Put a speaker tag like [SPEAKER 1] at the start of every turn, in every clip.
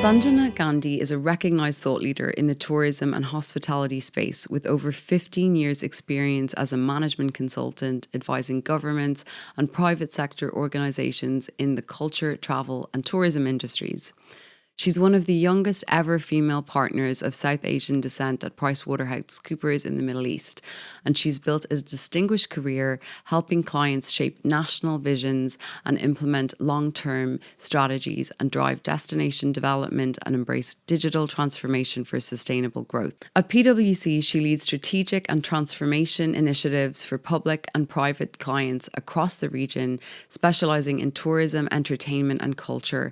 [SPEAKER 1] Sanjana Gandhi is a recognised thought leader in the tourism and hospitality space with over 15 years' experience as a management consultant advising governments and private sector organisations in the culture, travel and tourism industries. She's one of the youngest ever female partners of South Asian descent at Price Waterhouse Coopers in the Middle East, and she's built a distinguished career helping clients shape national visions and implement long-term strategies and drive destination development and embrace digital transformation for sustainable growth. At PwC, she leads strategic and transformation initiatives for public and private clients across the region, specialising in tourism, entertainment and culture.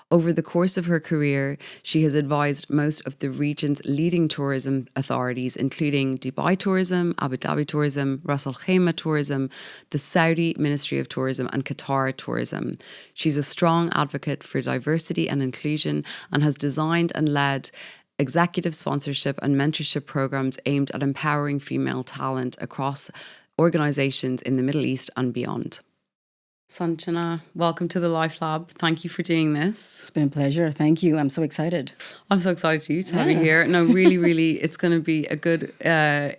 [SPEAKER 1] Over the course of her career, she has advised most of the region's leading tourism authorities, including Dubai Tourism, Abu Dhabi Tourism, Ras Al Khaimah Tourism, the Saudi Ministry of Tourism and Qatar Tourism. She's a strong advocate for diversity and inclusion and has designed and led executive sponsorship and mentorship programs aimed at empowering female talent across organisations in the Middle East and beyond. Sanjana, welcome to the LifeLab. Thank you for doing this.
[SPEAKER 2] It's been a pleasure. Thank you. I'm so excited.
[SPEAKER 1] I'm so excited to have you here. No, really, it's going to be a good,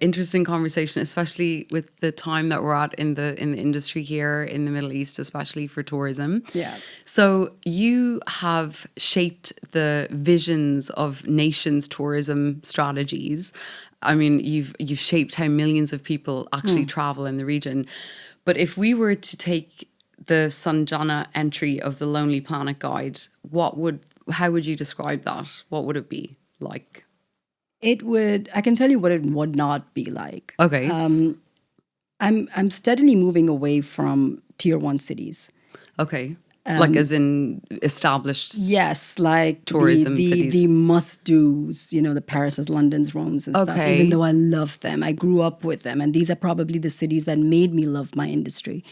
[SPEAKER 1] interesting conversation, especially with the time that we're at in the industry here in the Middle East, especially for tourism.
[SPEAKER 2] Yeah.
[SPEAKER 1] So you have shaped the visions of nations' tourism strategies. I mean, you've shaped how millions of people actually travel in the region. But if we were to take the Sanjana entry of the Lonely Planet Guide, how would you describe that? What would it be like?
[SPEAKER 2] I can tell you what it would not be like.
[SPEAKER 1] Okay.
[SPEAKER 2] I'm steadily moving away from tier 1 cities.
[SPEAKER 1] Okay. Like as in established
[SPEAKER 2] yes, like
[SPEAKER 1] tourism cities.
[SPEAKER 2] The must-dos, the Paris, London's, Rome's and stuff, even though I love them. I grew up with them. And these are probably the cities that made me love my industry.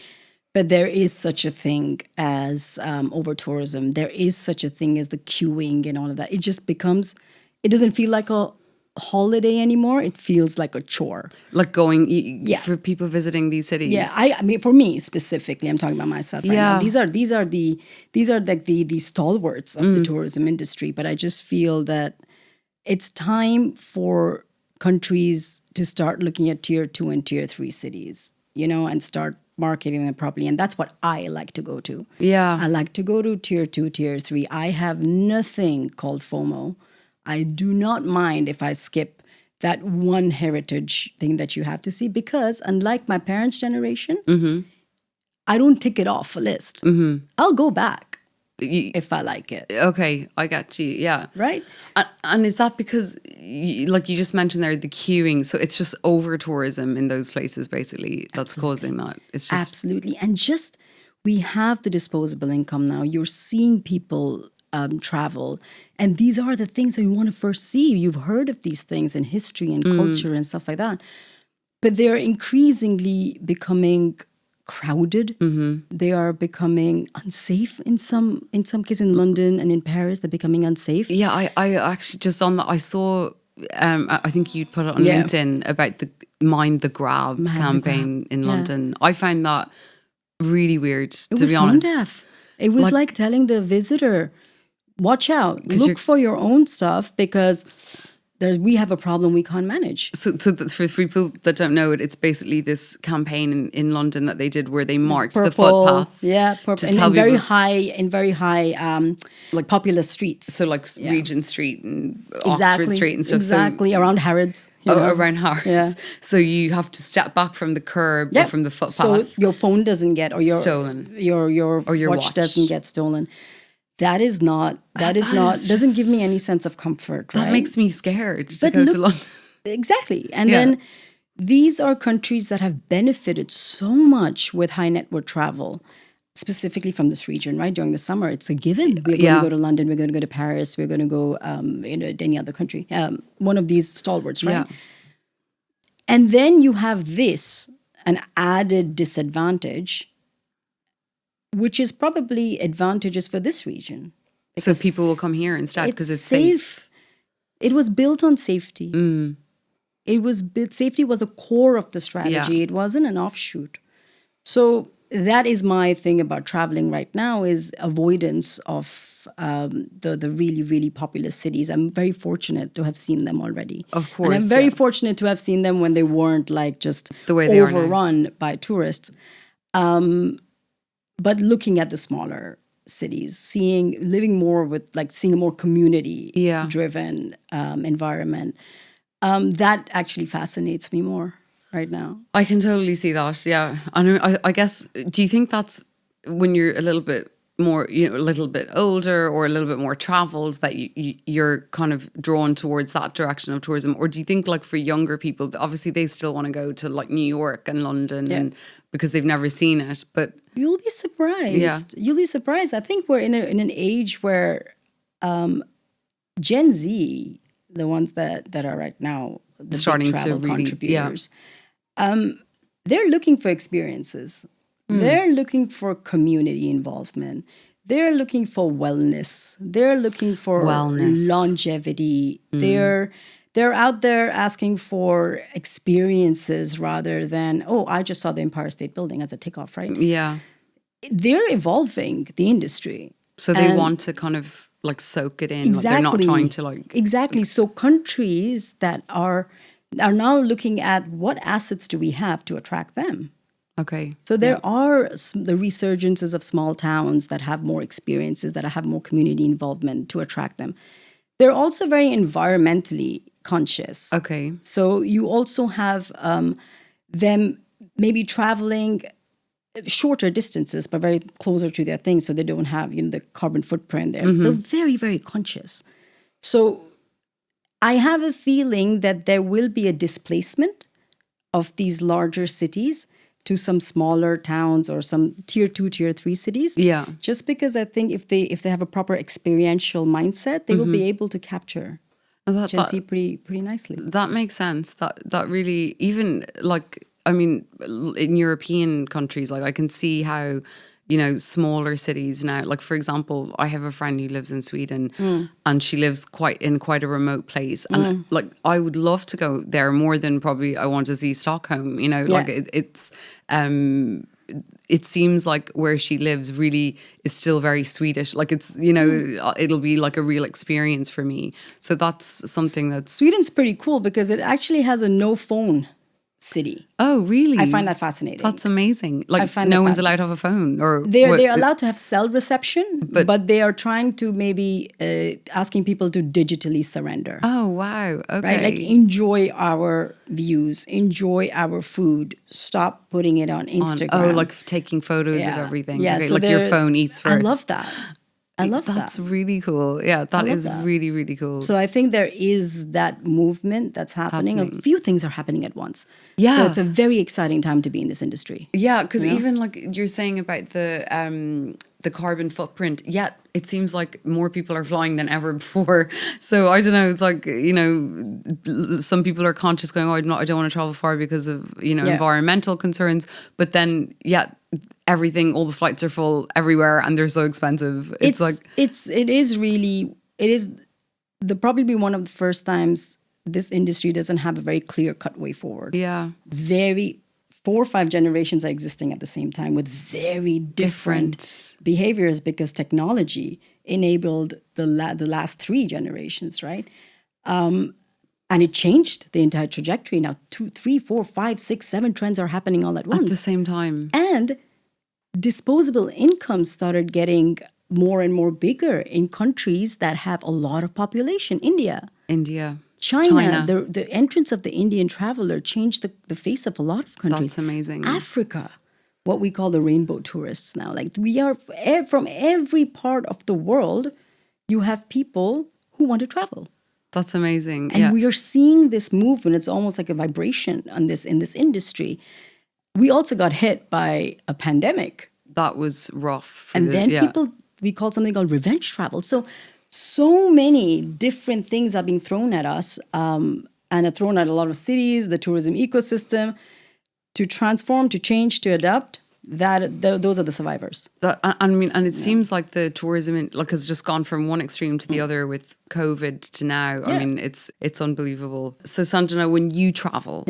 [SPEAKER 2] But there is such a thing as over-tourism. There is such a thing as the queuing and all of that. It just becomes, it doesn't feel like a holiday anymore. It feels like a chore.
[SPEAKER 1] Like going, for people visiting these cities.
[SPEAKER 2] Yeah, I mean, for me specifically, I'm talking about myself right now. These are like the stalwarts of the tourism industry. But I just feel that it's time for countries to start looking at tier 2 and tier 3 cities, and start marketing them properly. And that's what I like to go to.
[SPEAKER 1] Yeah.
[SPEAKER 2] I like to go to tier 2, tier 3. I have nothing called FOMO. I do not mind if I skip that one heritage thing that you have to see, because unlike my parents' generation, I don't tick it off a list. I'll go back if I like it.
[SPEAKER 1] Okay, I got you. Yeah.
[SPEAKER 2] Right?
[SPEAKER 1] And is that because, like you just mentioned there, the queuing, so it's just over tourism in those places basically that's causing that? It's just
[SPEAKER 2] Absolutely. And just, we have the disposable income now. You're seeing people travel. And these are the things that you want to first see. You've heard of these things in history and culture and stuff like that. But they're increasingly becoming crowded. They are becoming unsafe in some cases. In London and in Paris, they're becoming unsafe.
[SPEAKER 1] Yeah, I actually just on that, I saw, I think you'd put it on LinkedIn about the Mind the Grab campaign in London. I found that really weird, to be honest.
[SPEAKER 2] It was deaf. It was like telling the visitor, watch out, look for your own stuff, because we have a problem we can't manage.
[SPEAKER 1] So for people that don't know it, it's basically this campaign in London that they did where they marked the footpath.
[SPEAKER 2] Yeah, purple. In very high, like populous streets.
[SPEAKER 1] So like Regent Street and Oxford Street and stuff.
[SPEAKER 2] Exactly, around Harrods.
[SPEAKER 1] Around Harrods. Yeah. So you have to step back from the curb or from the footpath.
[SPEAKER 2] So your phone doesn't get, or your
[SPEAKER 1] stolen.
[SPEAKER 2] Your watch doesn't get stolen. That doesn't give me any sense of comfort.
[SPEAKER 1] That makes me scared to go to London.
[SPEAKER 2] Exactly. And then these are countries that have benefited so much with high net worth travel, specifically from this region, right? During the summer, it's a given. We're going to go to London, we're going to go to Paris, we're going to go to any other country. One of these stalwarts, right? Yeah. And then you have an added disadvantage, which is probably advantageous for this region.
[SPEAKER 1] So people will come here instead because it's safe.
[SPEAKER 2] It was built on safety. Safety was a core of the strategy. It wasn't an offshoot. So that is my thing about traveling right now, is avoidance of the really, really populous cities. I'm very fortunate to have seen them already.
[SPEAKER 1] Of course.
[SPEAKER 2] And I'm very fortunate to have seen them when they weren't like just
[SPEAKER 1] the way they
[SPEAKER 2] overrun by tourists. But looking at the smaller cities, living more with seeing a more community-driven environment, that actually fascinates me more right now.
[SPEAKER 1] I can totally see that. Yeah, and I guess, do you think that's when you're a little bit more, a little bit older or a little bit more traveled, that you're kind of drawn towards that direction of tourism? Or do you think for younger people, obviously they still want to go to New York and London and because they've never seen it, but
[SPEAKER 2] you'll be surprised. Yeah. You'll be surprised. I think we're in an age where Gen Z, the ones that are right now the starting big travel to really contributors, they're looking for experiences. They're looking for community involvement. They're looking for wellness. They're looking for longevity. They're out there asking for experiences rather than, I just saw the Empire State Building as a takeoff, right?
[SPEAKER 1] Yeah.
[SPEAKER 2] They're evolving the industry.
[SPEAKER 1] So they want to kind of soak it in.
[SPEAKER 2] Exactly.
[SPEAKER 1] They're not trying to
[SPEAKER 2] Exactly. So countries that are now looking at what assets do we have to attract them.
[SPEAKER 1] Okay.
[SPEAKER 2] So there are the resurgences of small towns that have more experiences, that have more community involvement to attract them. They're also very environmentally conscious.
[SPEAKER 1] Okay.
[SPEAKER 2] So you also have them maybe traveling shorter distances, but very closer to their things, so they don't have the carbon footprint there. They're very, very conscious. So I have a feeling that there will be a displacement of these larger cities to some smaller towns or some tier 2, tier 3 cities.
[SPEAKER 1] Yeah.
[SPEAKER 2] Just because I think if they have a proper experiential mindset, they will be able to capture Gen Z pretty nicely.
[SPEAKER 1] That makes sense. That really, even in European countries, I can see how, smaller cities now, for example, I have a friend who lives in Sweden and she lives in quite a remote place. And I would love to go there more than probably I want to see Stockholm, it seems like where she lives really is still very Swedish. It's, it'll be a real experience for me. So that's something that's...
[SPEAKER 2] Sweden's pretty cool because it actually has a no phone city.
[SPEAKER 1] Oh, really?
[SPEAKER 2] I find that fascinating.
[SPEAKER 1] That's amazing. No one's allowed to have a phone, or
[SPEAKER 2] they're allowed to have cell reception, but they are trying to maybe asking people to digitally surrender.
[SPEAKER 1] Oh, wow. Okay.
[SPEAKER 2] Right? Enjoy our views, enjoy our food. Stop putting it on Instagram.
[SPEAKER 1] Taking photos of everything.
[SPEAKER 2] Yeah,
[SPEAKER 1] okay.
[SPEAKER 2] So
[SPEAKER 1] your phone eats first.
[SPEAKER 2] I love that.
[SPEAKER 1] That's really cool. Yeah, that is really, really cool.
[SPEAKER 2] So I think there is that movement that's happening. A few things are happening at once.
[SPEAKER 1] Yeah.
[SPEAKER 2] So it's a very exciting time to be in this industry.
[SPEAKER 1] Yeah, because even you're saying about the carbon footprint, it seems like more people are flying than ever before. So I don't know, it's some people are conscious going, I don't want to travel far because of, environmental concerns. But then, everything, all the flights are full everywhere and they're so expensive. It is probably one of the first times this industry doesn't have a very clear-cut way forward. Yeah.
[SPEAKER 2] 4 or 5 generations are existing at the same time with very different behaviors because technology enabled the last 3 generations, right? And it changed the entire trajectory. Now 2, 3, 4, 5, 6, 7 trends are happening all at once.
[SPEAKER 1] At the same time.
[SPEAKER 2] And disposable income started getting more and more bigger in countries that have a lot of population. India. China. The entrance of the Indian traveler changed the face of a lot of countries.
[SPEAKER 1] That's amazing.
[SPEAKER 2] Africa, what we call the rainbow tourists now. We are from every part of the world, you have people who want to travel.
[SPEAKER 1] That's amazing.
[SPEAKER 2] And we are seeing this movement. It's almost like a vibration in this industry. We also got hit by a pandemic.
[SPEAKER 1] That was rough.
[SPEAKER 2] We called something called revenge travel. So many different things are being thrown at us and are thrown at a lot of cities, the tourism ecosystem, to transform, to change, to adapt. Those are the survivors.
[SPEAKER 1] It seems like the tourism has just gone from one extreme to the other with COVID to now. Yeah. It's unbelievable. So Sanjana, when you travel,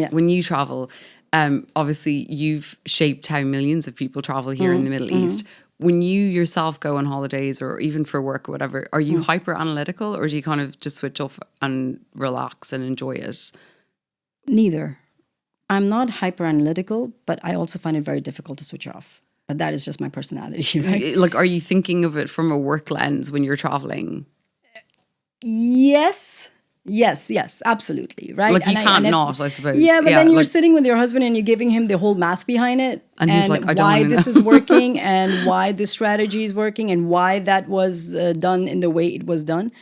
[SPEAKER 1] obviously you've shaped how millions of people travel here in the Middle East. When you yourself go on holidays or even for work or whatever, are you hyper analytical, or do you kind of just switch off and relax and enjoy it?
[SPEAKER 2] Neither. I'm not hyper analytical, but I also find it very difficult to switch off. But that is just my personality, right?
[SPEAKER 1] Like, are you thinking of it from a work lens when you're traveling?
[SPEAKER 2] Yes, absolutely, right?
[SPEAKER 1] Like, you can't not, I suppose.
[SPEAKER 2] Yeah, but then you're sitting with your husband and you're giving him the whole math behind it,
[SPEAKER 1] and he's like, I don't
[SPEAKER 2] why
[SPEAKER 1] wanna
[SPEAKER 2] this
[SPEAKER 1] know.
[SPEAKER 2] is working, and why this strategy is working, and why that was done in the way it was done,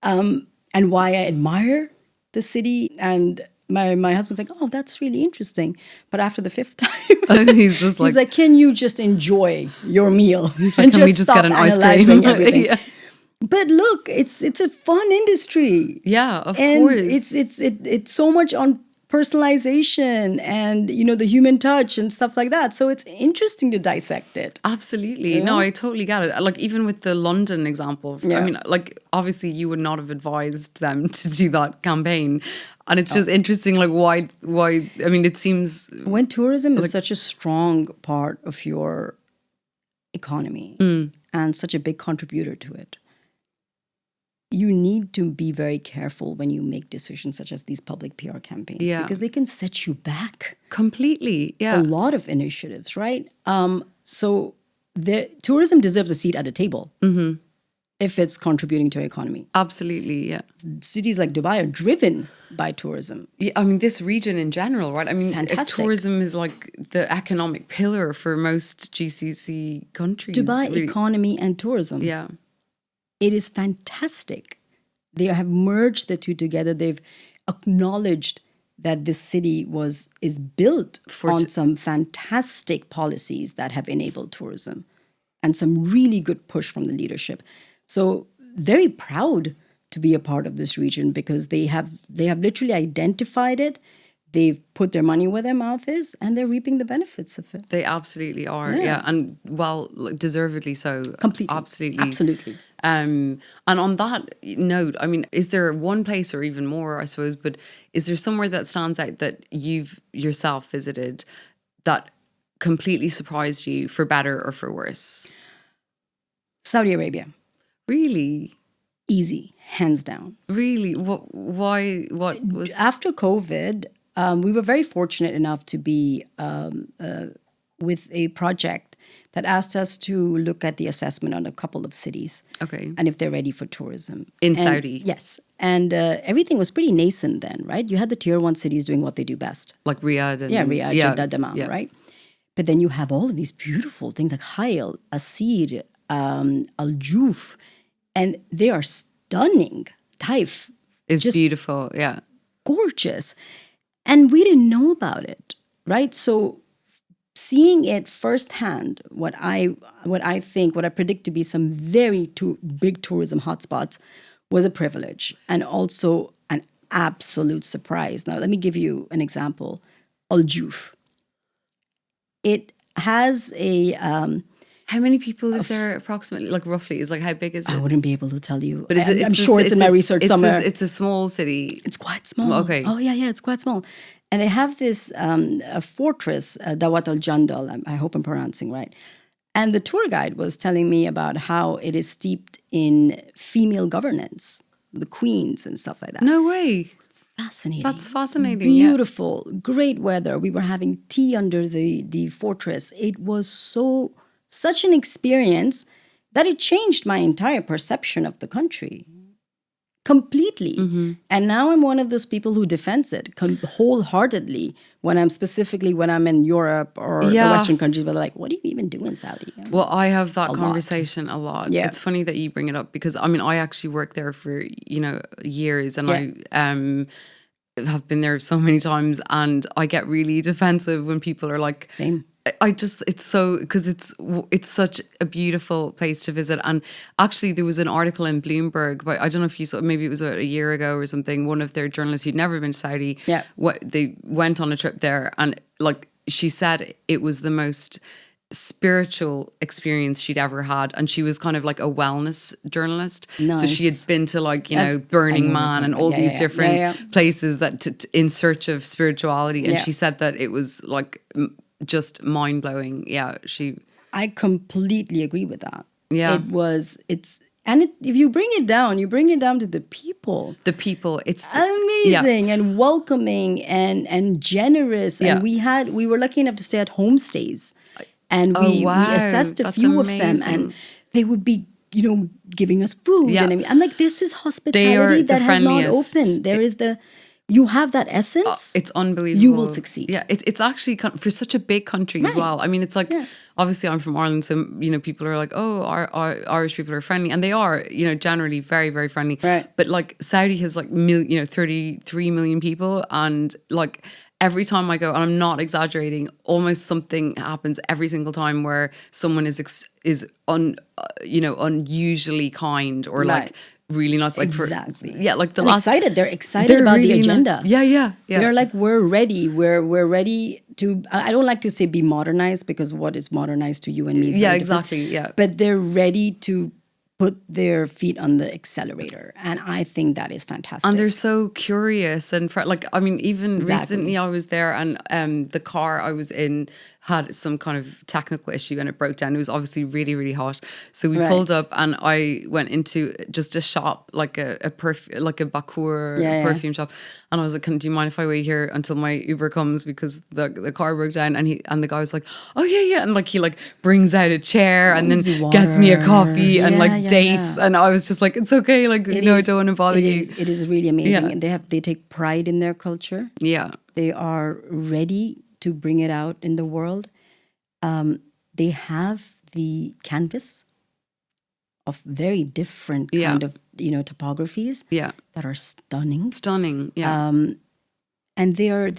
[SPEAKER 2] and why I admire the city. And my husband's like, oh, that's really interesting. But after the fifth time,
[SPEAKER 1] he's just like,
[SPEAKER 2] he's like, can you just enjoy your meal?
[SPEAKER 1] He's like, can we just get an ice cream?
[SPEAKER 2] Everything? But look, it's a fun industry.
[SPEAKER 1] Yeah, of
[SPEAKER 2] and
[SPEAKER 1] course.
[SPEAKER 2] It's so much on personalization and, you know, the human touch and stuff like that. So it's interesting to dissect it.
[SPEAKER 1] Absolutely. No, I totally get it. Like, even with the London example, I mean, like, obviously you would not have advised them to do that campaign. And it's just interesting, like, why, I mean, it seems...
[SPEAKER 2] When tourism is such a strong part of your economy and such a big contributor to it, you need to be very careful when you make decisions such as these public PR campaigns, because they can set you back.
[SPEAKER 1] Completely, yeah.
[SPEAKER 2] A lot of initiatives, right? So tourism deserves a seat at a table if it's contributing to our economy.
[SPEAKER 1] Absolutely, yeah.
[SPEAKER 2] Cities like Dubai are driven by tourism.
[SPEAKER 1] Yeah, I mean, this region in general, right? I mean,
[SPEAKER 2] Fantastic.
[SPEAKER 1] Tourism is like the economic pillar for most GCC countries.
[SPEAKER 2] Dubai
[SPEAKER 1] really.
[SPEAKER 2] economy and tourism.
[SPEAKER 1] Yeah.
[SPEAKER 2] It is fantastic. They have merged the two together. They've acknowledged that this city is built on some fantastic policies that have enabled tourism and some really good push from the leadership. So very proud to be a part of this region, because they have literally identified it. They've put their money where their mouth is, and they're reaping the benefits of it.
[SPEAKER 1] They absolutely are, yeah. And, well, deservedly so.
[SPEAKER 2] Completely. Absolutely.
[SPEAKER 1] And on that note, I mean, is there one place, or even more, I suppose, but is there somewhere that stands out that you've yourself visited that completely surprised you, for better or for worse?
[SPEAKER 2] Saudi Arabia.
[SPEAKER 1] Really?
[SPEAKER 2] Easy, hands down.
[SPEAKER 1] Really? Why? What was...
[SPEAKER 2] After COVID, we were very fortunate enough to be with a project that asked us to look at the assessment on a couple of cities.
[SPEAKER 1] Okay.
[SPEAKER 2] And if they're ready for tourism.
[SPEAKER 1] In Saudi?
[SPEAKER 2] Yes. And everything was pretty nascent then, right? You had the tier 1 cities doing what they do best.
[SPEAKER 1] Like Riyadh. And,
[SPEAKER 2] Riyadh, Jeddah, Dammam, right? But then you have all of these beautiful things like Khail, Asir, Al-Juf, and they are stunning. Taif
[SPEAKER 1] is beautiful, yeah.
[SPEAKER 2] Gorgeous. And we didn't know about it, right? So seeing it firsthand, what I predict to be some very big tourism hotspots, was a privilege and also an absolute surprise. Now, let me give you an example. Al-Juf. It has a...
[SPEAKER 1] how many people live there approximately? Like, roughly? Is like, how big is it?
[SPEAKER 2] I wouldn't be able to tell you.
[SPEAKER 1] But
[SPEAKER 2] I'm sure it's in my research somewhere.
[SPEAKER 1] It's a small city.
[SPEAKER 2] It's quite small.
[SPEAKER 1] Okay.
[SPEAKER 2] Oh, yeah, it's quite small. And they have this a fortress, Dawat al-Jandal, I hope I'm pronouncing right. And the tour guide was telling me about how it is steeped in female governance, the queens and stuff like that.
[SPEAKER 1] No way.
[SPEAKER 2] Fascinating.
[SPEAKER 1] That's fascinating.
[SPEAKER 2] Beautiful. Yeah. Great weather. We were having tea under the fortress. It was such an experience that it changed my entire perception of the country. Completely. Mm-hmm. And now I'm one of those people who defends it wholeheartedly when I'm in Europe or the Western countries, where they're like, what do you even do in Saudi?
[SPEAKER 1] Well, I have that conversation a lot. Yeah. It's funny that you bring it up, because I mean, I actually worked there for, years, and I have been there so many times, and I get really defensive when people are like,
[SPEAKER 2] same.
[SPEAKER 1] It's so, because it's such a beautiful place to visit. And actually there was an article in Bloomberg, but I don't know if you saw, maybe it was a year ago or something, one of their journalists who'd never been to Saudi, they went on a trip there, and like she said, it was the most spiritual experience she'd ever had, and she was kind of like a wellness journalist. So she had been to like, you know, Burning Man and all these different places that in search of spirituality, and she said that it was like just mind-blowing. I
[SPEAKER 2] completely agree with that. If you bring it down to the people.
[SPEAKER 1] It's
[SPEAKER 2] amazing and welcoming and generous. And we were lucky enough to stay at homestays. And we assessed a few of them, and they would be, you know, giving us food. Yeah. And I'm like, this is hospitality that has not opened. You have that essence.
[SPEAKER 1] It's unbelievable.
[SPEAKER 2] You will succeed.
[SPEAKER 1] Yeah, it's actually for such a big country as well. I mean, it's like, obviously I'm from Ireland, so, you know, people are like, oh, our Irish people are friendly. And they are, you know, generally very, very friendly.
[SPEAKER 2] Right.
[SPEAKER 1] But like Saudi has like, 33 million people. And like every time I go, and I'm not exaggerating, almost something happens every single time where someone is unusually kind or like really nice, like like
[SPEAKER 2] they're excited about really the agenda.
[SPEAKER 1] Yeah.
[SPEAKER 2] They're like, we're ready to, I don't like to say be modernized, because what is modernized to you and me is very different. But they're ready to put their feet on the accelerator, and I think that is fantastic.
[SPEAKER 1] And they're so curious and like, I mean, even recently I was there, and the car I was in had some kind of technical issue and it broke down. It was obviously really, really hot. So we pulled up, and I went into just a shop, like a Bakur perfume shop. And I was like, do you mind if I wait here until my Uber comes, because the car broke down? And the guy was like, oh yeah. And like, he like brings out a chair and then gets me a coffee and dates. And I was just like, it's okay. Like, I don't want to bother you.
[SPEAKER 2] It is really amazing. And they take pride in their culture.
[SPEAKER 1] Yeah.
[SPEAKER 2] They are ready to bring it out in the world. They have the canvas of very different kind of, you know, topographies that are stunning. And they're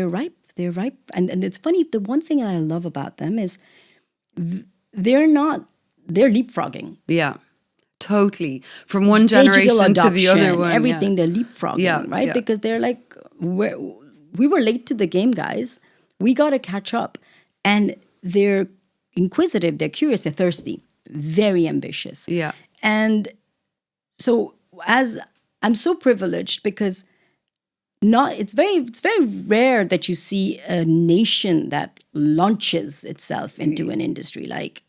[SPEAKER 2] ripe. They're ripe. And it's funny, the one thing that I love about them is they're leapfrogging.
[SPEAKER 1] Yeah. Totally. From one generation to the other one.
[SPEAKER 2] Everything they're leapfrogging, right? Because they're like, we were late to the game, guys. We got to catch up. And they're inquisitive, they're curious, they're thirsty, very ambitious.
[SPEAKER 1] Yeah.
[SPEAKER 2] And so I'm so privileged, because it's very rare that you see a nation that launches itself into an industry. Like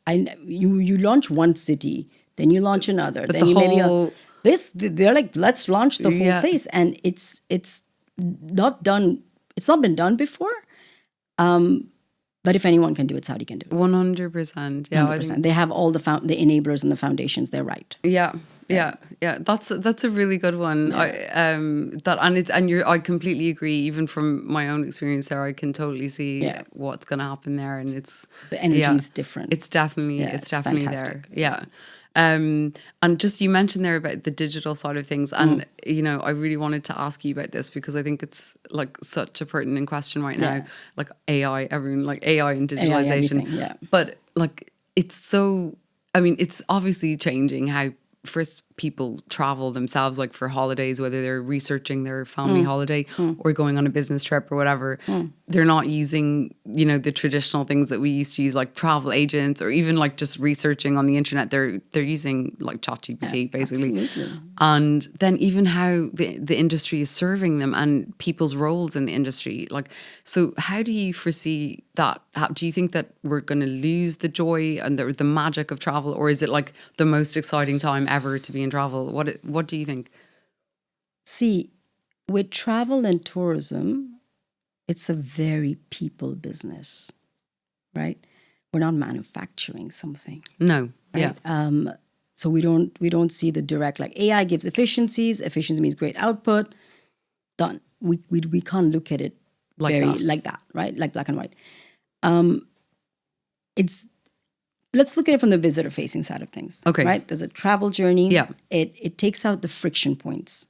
[SPEAKER 2] you launch one city, then you launch another, but then they're like, let's launch the whole place. And it's not done. It's not been done before. But if anyone can do it, Saudi can do it.
[SPEAKER 1] 100%. Yeah,
[SPEAKER 2] 100%. They have all the enablers and the foundations. They're right.
[SPEAKER 1] Yeah. That's a really good one.
[SPEAKER 2] Yeah.
[SPEAKER 1] I completely agree. Even from my own experience there, I can totally see what's going to happen there, and
[SPEAKER 2] the energy is different.
[SPEAKER 1] It's definitely there. Yeah. And just, you mentioned there about the digital side of things, and you know, I really wanted to ask you about this, because I think it's like such a pertinent question right now, like AI, everyone, like AI and digitalization. But like, it's obviously changing how first people travel themselves, like for holidays, whether they're researching their family holiday or going on a business trip or whatever. They're not using, you know, the traditional things that we used to use, like travel agents, or even like just researching on the internet. They're using like ChatGPT basically. Absolutely. And then even how the industry is serving them and people's roles in the industry. Like, so how do you foresee that? Do you think that we're going to lose the joy and the magic of travel, or is it like the most exciting time ever to be in travel? What do you think?
[SPEAKER 2] See, with travel and tourism, it's a very people business, right? We're not manufacturing something.
[SPEAKER 1] No.
[SPEAKER 2] Right? Yeah. So we don't see the direct, like, AI gives efficiencies. Efficiency means great output. Done. We can't look at it like that, right? Like black and white. Let's look at it from the visitor facing side of things.
[SPEAKER 1] Okay.
[SPEAKER 2] Right? There's a travel journey. Yeah. It takes out the friction points.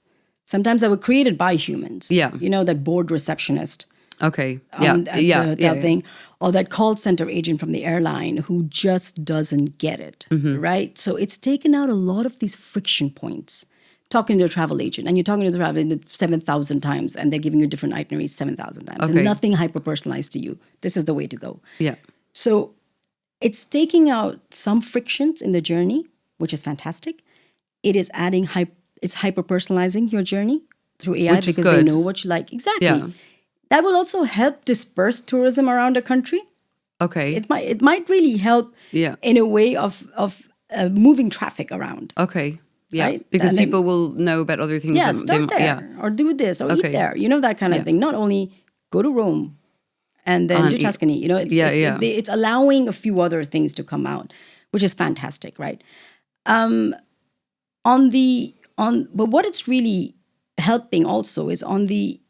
[SPEAKER 2] Sometimes they were created by humans. Yeah. You know, that board receptionist.
[SPEAKER 1] Okay.
[SPEAKER 2] Thing, or that call center agent from the airline who just doesn't get it. Right? So it's taken out a lot of these friction points. Talking to a travel agent, and you're talking to the travel agent 7,000 times, and they're giving you different itineraries 7,000 times, and nothing hyper personalized to you. This is the way to go.
[SPEAKER 1] Yeah.
[SPEAKER 2] So It's taking out some frictions in the journey, which is fantastic. It is adding it's hyper-personalizing your journey through AI
[SPEAKER 1] Which is
[SPEAKER 2] because they
[SPEAKER 1] good.
[SPEAKER 2] know what you like. Exactly.
[SPEAKER 1] Yeah.
[SPEAKER 2] That will also help disperse tourism around a country.
[SPEAKER 1] Okay.
[SPEAKER 2] It might really help in a way of moving traffic around.
[SPEAKER 1] Okay. Yeah.
[SPEAKER 2] Right?
[SPEAKER 1] Because
[SPEAKER 2] And then-
[SPEAKER 1] people will know about other things.
[SPEAKER 2] Yeah,
[SPEAKER 1] that
[SPEAKER 2] start there
[SPEAKER 1] Yeah.
[SPEAKER 2] or do this or
[SPEAKER 1] Okay.
[SPEAKER 2] eat there. You know, that kind of thing. Not only go to Rome and then
[SPEAKER 1] And
[SPEAKER 2] do
[SPEAKER 1] eat.
[SPEAKER 2] Tuscany. You know, it's allowing a few other things to come out, which is fantastic, right? But what it's really helping also is on the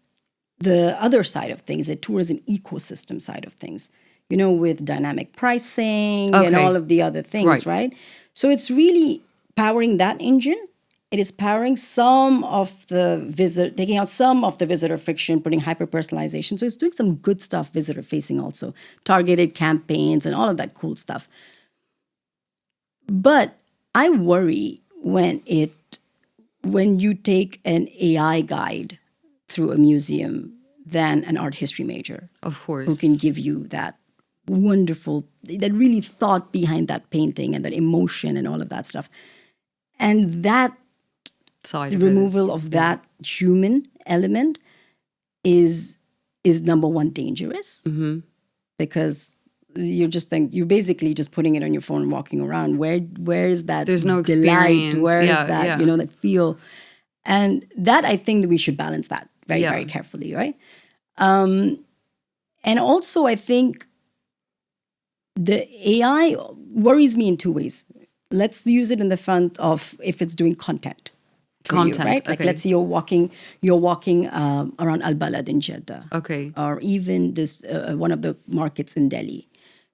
[SPEAKER 2] other side of things, the tourism ecosystem side of things, you know, with dynamic pricing and all of the other things, right? So it's really powering that engine. It is powering taking out some of the visitor friction, putting hyper-personalization. So it's doing some good stuff visitor-facing also, targeted campaigns and all of that cool stuff. But I worry when you take an AI guide through a museum than an art history major.
[SPEAKER 1] Of course.
[SPEAKER 2] Who can give you that that really thought behind that painting and that emotion and all of that stuff. And that
[SPEAKER 1] Side
[SPEAKER 2] the removal of that human element is number one dangerous. Mm-hmm. Because you're basically just putting it on your phone and walking around. Where is that?
[SPEAKER 1] There's no
[SPEAKER 2] delight?
[SPEAKER 1] experience.
[SPEAKER 2] Where is that? You know, that feel, and that I think that we should balance that very very carefully, right? And also I think the AI worries me in two ways. Let's use it in the front of if it's doing content. You, right? Like let's say you're walking around Al Balad in Jeddah, or even this one of the markets in Delhi,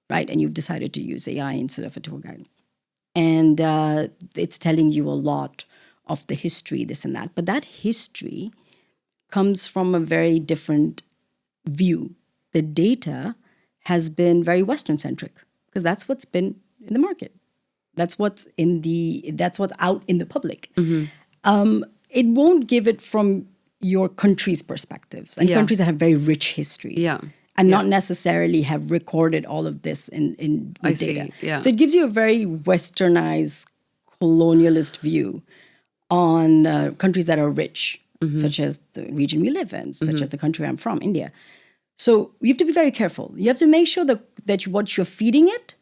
[SPEAKER 2] right? And you've decided to use AI instead of a tour guide, and it's telling you a lot of the history, this and that. But that history comes from a very different view. The data has been very Western centric because that's what's been in the market. That's what's out in the public. Mm-hmm. It won't give it from your country's perspectives and countries that have very rich histories and not necessarily have recorded all of this in data.
[SPEAKER 1] Yeah.
[SPEAKER 2] So it gives you a very westernized colonialist view on countries that are rich, such as the region we live in, such as the country I'm from, India. So you have to be very careful. You have to make sure that what you're feeding it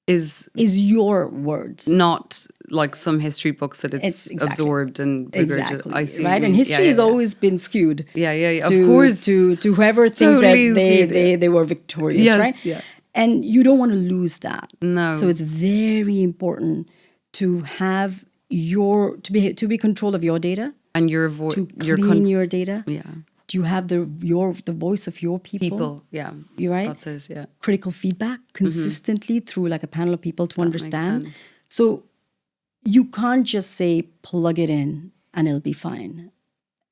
[SPEAKER 2] is your words,
[SPEAKER 1] not like some history books that it's absorbed and
[SPEAKER 2] exactly.
[SPEAKER 1] I see,
[SPEAKER 2] right? And history has always been skewed.
[SPEAKER 1] Of course,
[SPEAKER 2] to whoever thinks that they were victorious, right? Yeah. And you don't want to lose that.
[SPEAKER 1] No.
[SPEAKER 2] So it's very important to have to be control of your data
[SPEAKER 1] and your
[SPEAKER 2] your data.
[SPEAKER 1] Yeah.
[SPEAKER 2] Do you have the voice of your people?
[SPEAKER 1] Yeah.
[SPEAKER 2] You're right.
[SPEAKER 1] That's it. Yeah.
[SPEAKER 2] Critical feedback consistently through like a panel of people to understand. So you can't just say plug it in and it'll be fine.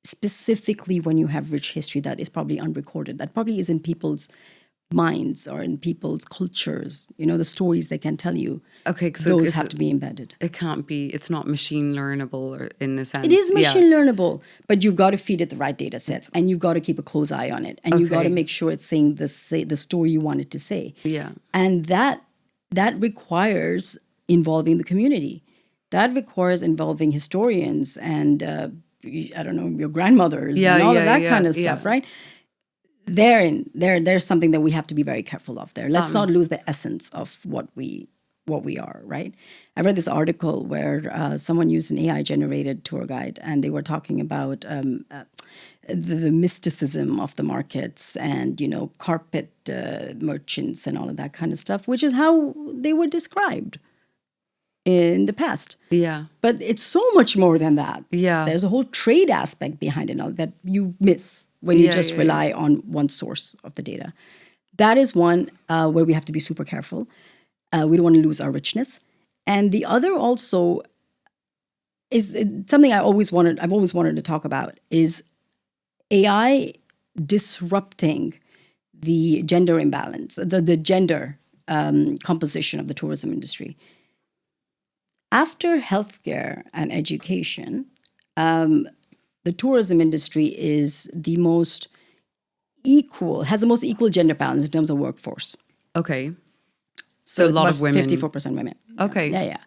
[SPEAKER 2] Specifically when you have rich history that is probably unrecorded, that probably is in people's minds or in people's cultures, you know, the stories they can tell you.
[SPEAKER 1] Okay, so
[SPEAKER 2] those have to be embedded.
[SPEAKER 1] It can't be, it's not machine learnable or in the sense.
[SPEAKER 2] It is machine learnable, but you've got to feed it the right data sets and you've got to keep a close eye on it. And you've got to make sure it's saying the story you want it to say.
[SPEAKER 1] Yeah.
[SPEAKER 2] And that requires involving the community. That requires involving historians and, I don't know, your grandmothers and all of that kind of stuff, right? There's something that we have to be very careful of there. Let's not lose the essence of what we are, right? I read this article where someone used an AI-generated tour guide, and they were talking about the mysticism of the markets and, you know, carpet merchants and all of that kind of stuff, which is how they were described in the past.
[SPEAKER 1] Yeah.
[SPEAKER 2] But it's so much more than that.
[SPEAKER 1] Yeah.
[SPEAKER 2] There's a whole trade aspect behind it all that you miss when you just rely on one source of the data. That is one where we have to be super careful. We don't want to lose our richness. And the other also is something I've always wanted to talk about is AI disrupting the gender imbalance, the gender composition of the tourism industry. After healthcare and education, the tourism industry is has the most equal gender balance in terms of workforce.
[SPEAKER 1] Okay. So a
[SPEAKER 2] it's
[SPEAKER 1] lot
[SPEAKER 2] about
[SPEAKER 1] of women.
[SPEAKER 2] 54% women.
[SPEAKER 1] Okay.
[SPEAKER 2] Yeah.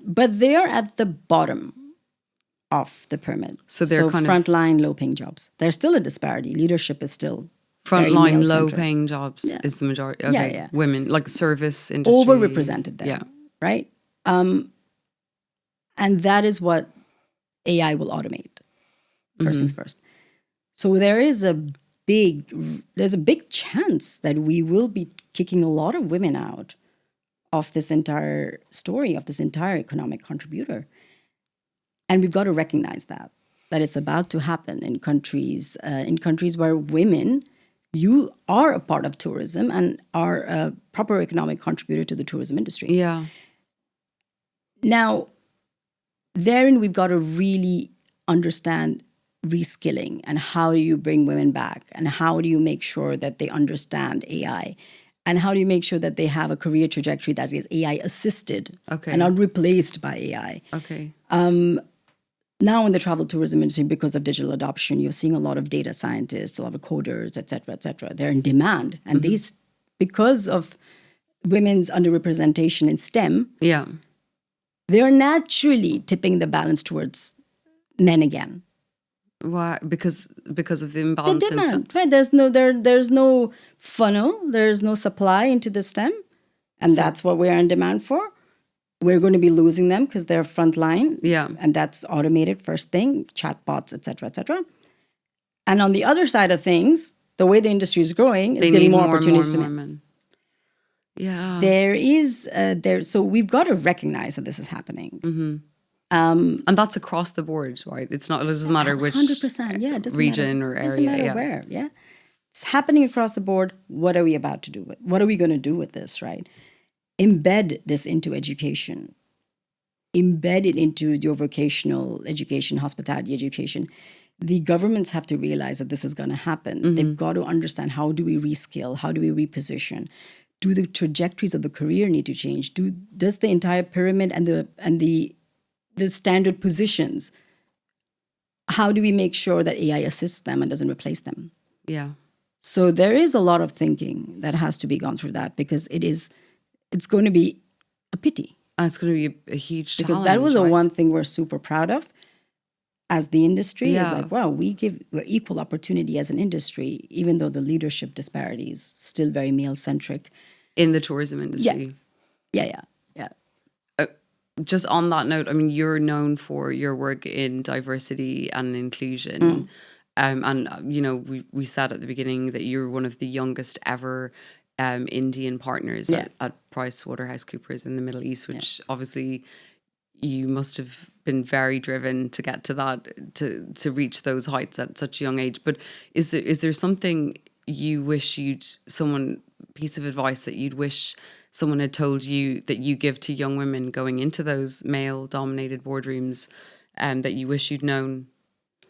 [SPEAKER 2] But they are at the bottom of the pyramid.
[SPEAKER 1] So they're kind of
[SPEAKER 2] frontline, low-paying jobs. There's still a disparity. Leadership is still
[SPEAKER 1] frontline, low-paying jobs is the majority. Okay,
[SPEAKER 2] Yeah.
[SPEAKER 1] Women, like service industry.
[SPEAKER 2] Overrepresented there, right? And that is what AI will automate, first things first. So there's a big chance that we will be kicking a lot of women out of this entire story, of this entire economic contributor. And we've got to recognize that it's about to happen in countries where women, you are a part of tourism and are a proper economic contributor to the tourism industry.
[SPEAKER 1] Yeah.
[SPEAKER 2] Now, therein we've got to really understand reskilling and how do you bring women back and how do you make sure that they understand AI and how do you make sure that they have a career trajectory that is AI assisted and not replaced by AI.
[SPEAKER 1] Okay.
[SPEAKER 2] Now in the travel tourism industry, because of digital adoption, you're seeing a lot of data scientists, a lot of coders, et cetera, et cetera. They're in demand. And these, because of women's underrepresentation in STEM, they're naturally tipping the balance towards men again.
[SPEAKER 1] Why? Because of the imbalance
[SPEAKER 2] the demand,
[SPEAKER 1] in STEM?
[SPEAKER 2] right? There's no funnel, there's no supply into the STEM. And that's what we're in demand for. We're going to be losing them because they're frontline.
[SPEAKER 1] Yeah.
[SPEAKER 2] And that's automated first thing, chatbots, et cetera, et cetera. And on the other side of things, the way the industry is growing is giving more opportunities to men.
[SPEAKER 1] Yeah.
[SPEAKER 2] There is, so we've got to recognize that this is happening.
[SPEAKER 1] And that's across the board, right? It doesn't matter which
[SPEAKER 2] 100%, yeah, it doesn't
[SPEAKER 1] region
[SPEAKER 2] matter.
[SPEAKER 1] or area.
[SPEAKER 2] It doesn't matter where, yeah. It's happening across the board. What are we about to do? What are we going to do with this, right? Embed this into education. Embed it into your vocational education, hospitality education. The governments have to realize that this is going to happen. They've got to understand, how do we reskill? How do we reposition? Do the trajectories of the career need to change? Does the entire pyramid and the standard positions, how do we make sure that AI assists them and doesn't replace them?
[SPEAKER 1] Yeah.
[SPEAKER 2] So there is a lot of thinking that has to be gone through that, because it's going to be a pity.
[SPEAKER 1] And it's going to be a huge challenge.
[SPEAKER 2] Because that was the
[SPEAKER 1] right?
[SPEAKER 2] one thing we're super proud of as the industry.
[SPEAKER 1] Yeah.
[SPEAKER 2] Is like, wow, we're equal opportunity as an industry, even though the leadership disparity is still very male-centric.
[SPEAKER 1] In the tourism industry.
[SPEAKER 2] Yeah.
[SPEAKER 1] Just on that note, I mean, you're known for your work in diversity and inclusion. And, you know, we said at the beginning that you're one of the youngest ever Indian partners at Price Waterhouse Coopers in the Middle East, which obviously you must have been very driven to get to that, to reach those heights at such a young age. But is there something you wish piece of advice that you'd wish someone had told you that you give to young women going into those male-dominated boardrooms, that you wish you'd known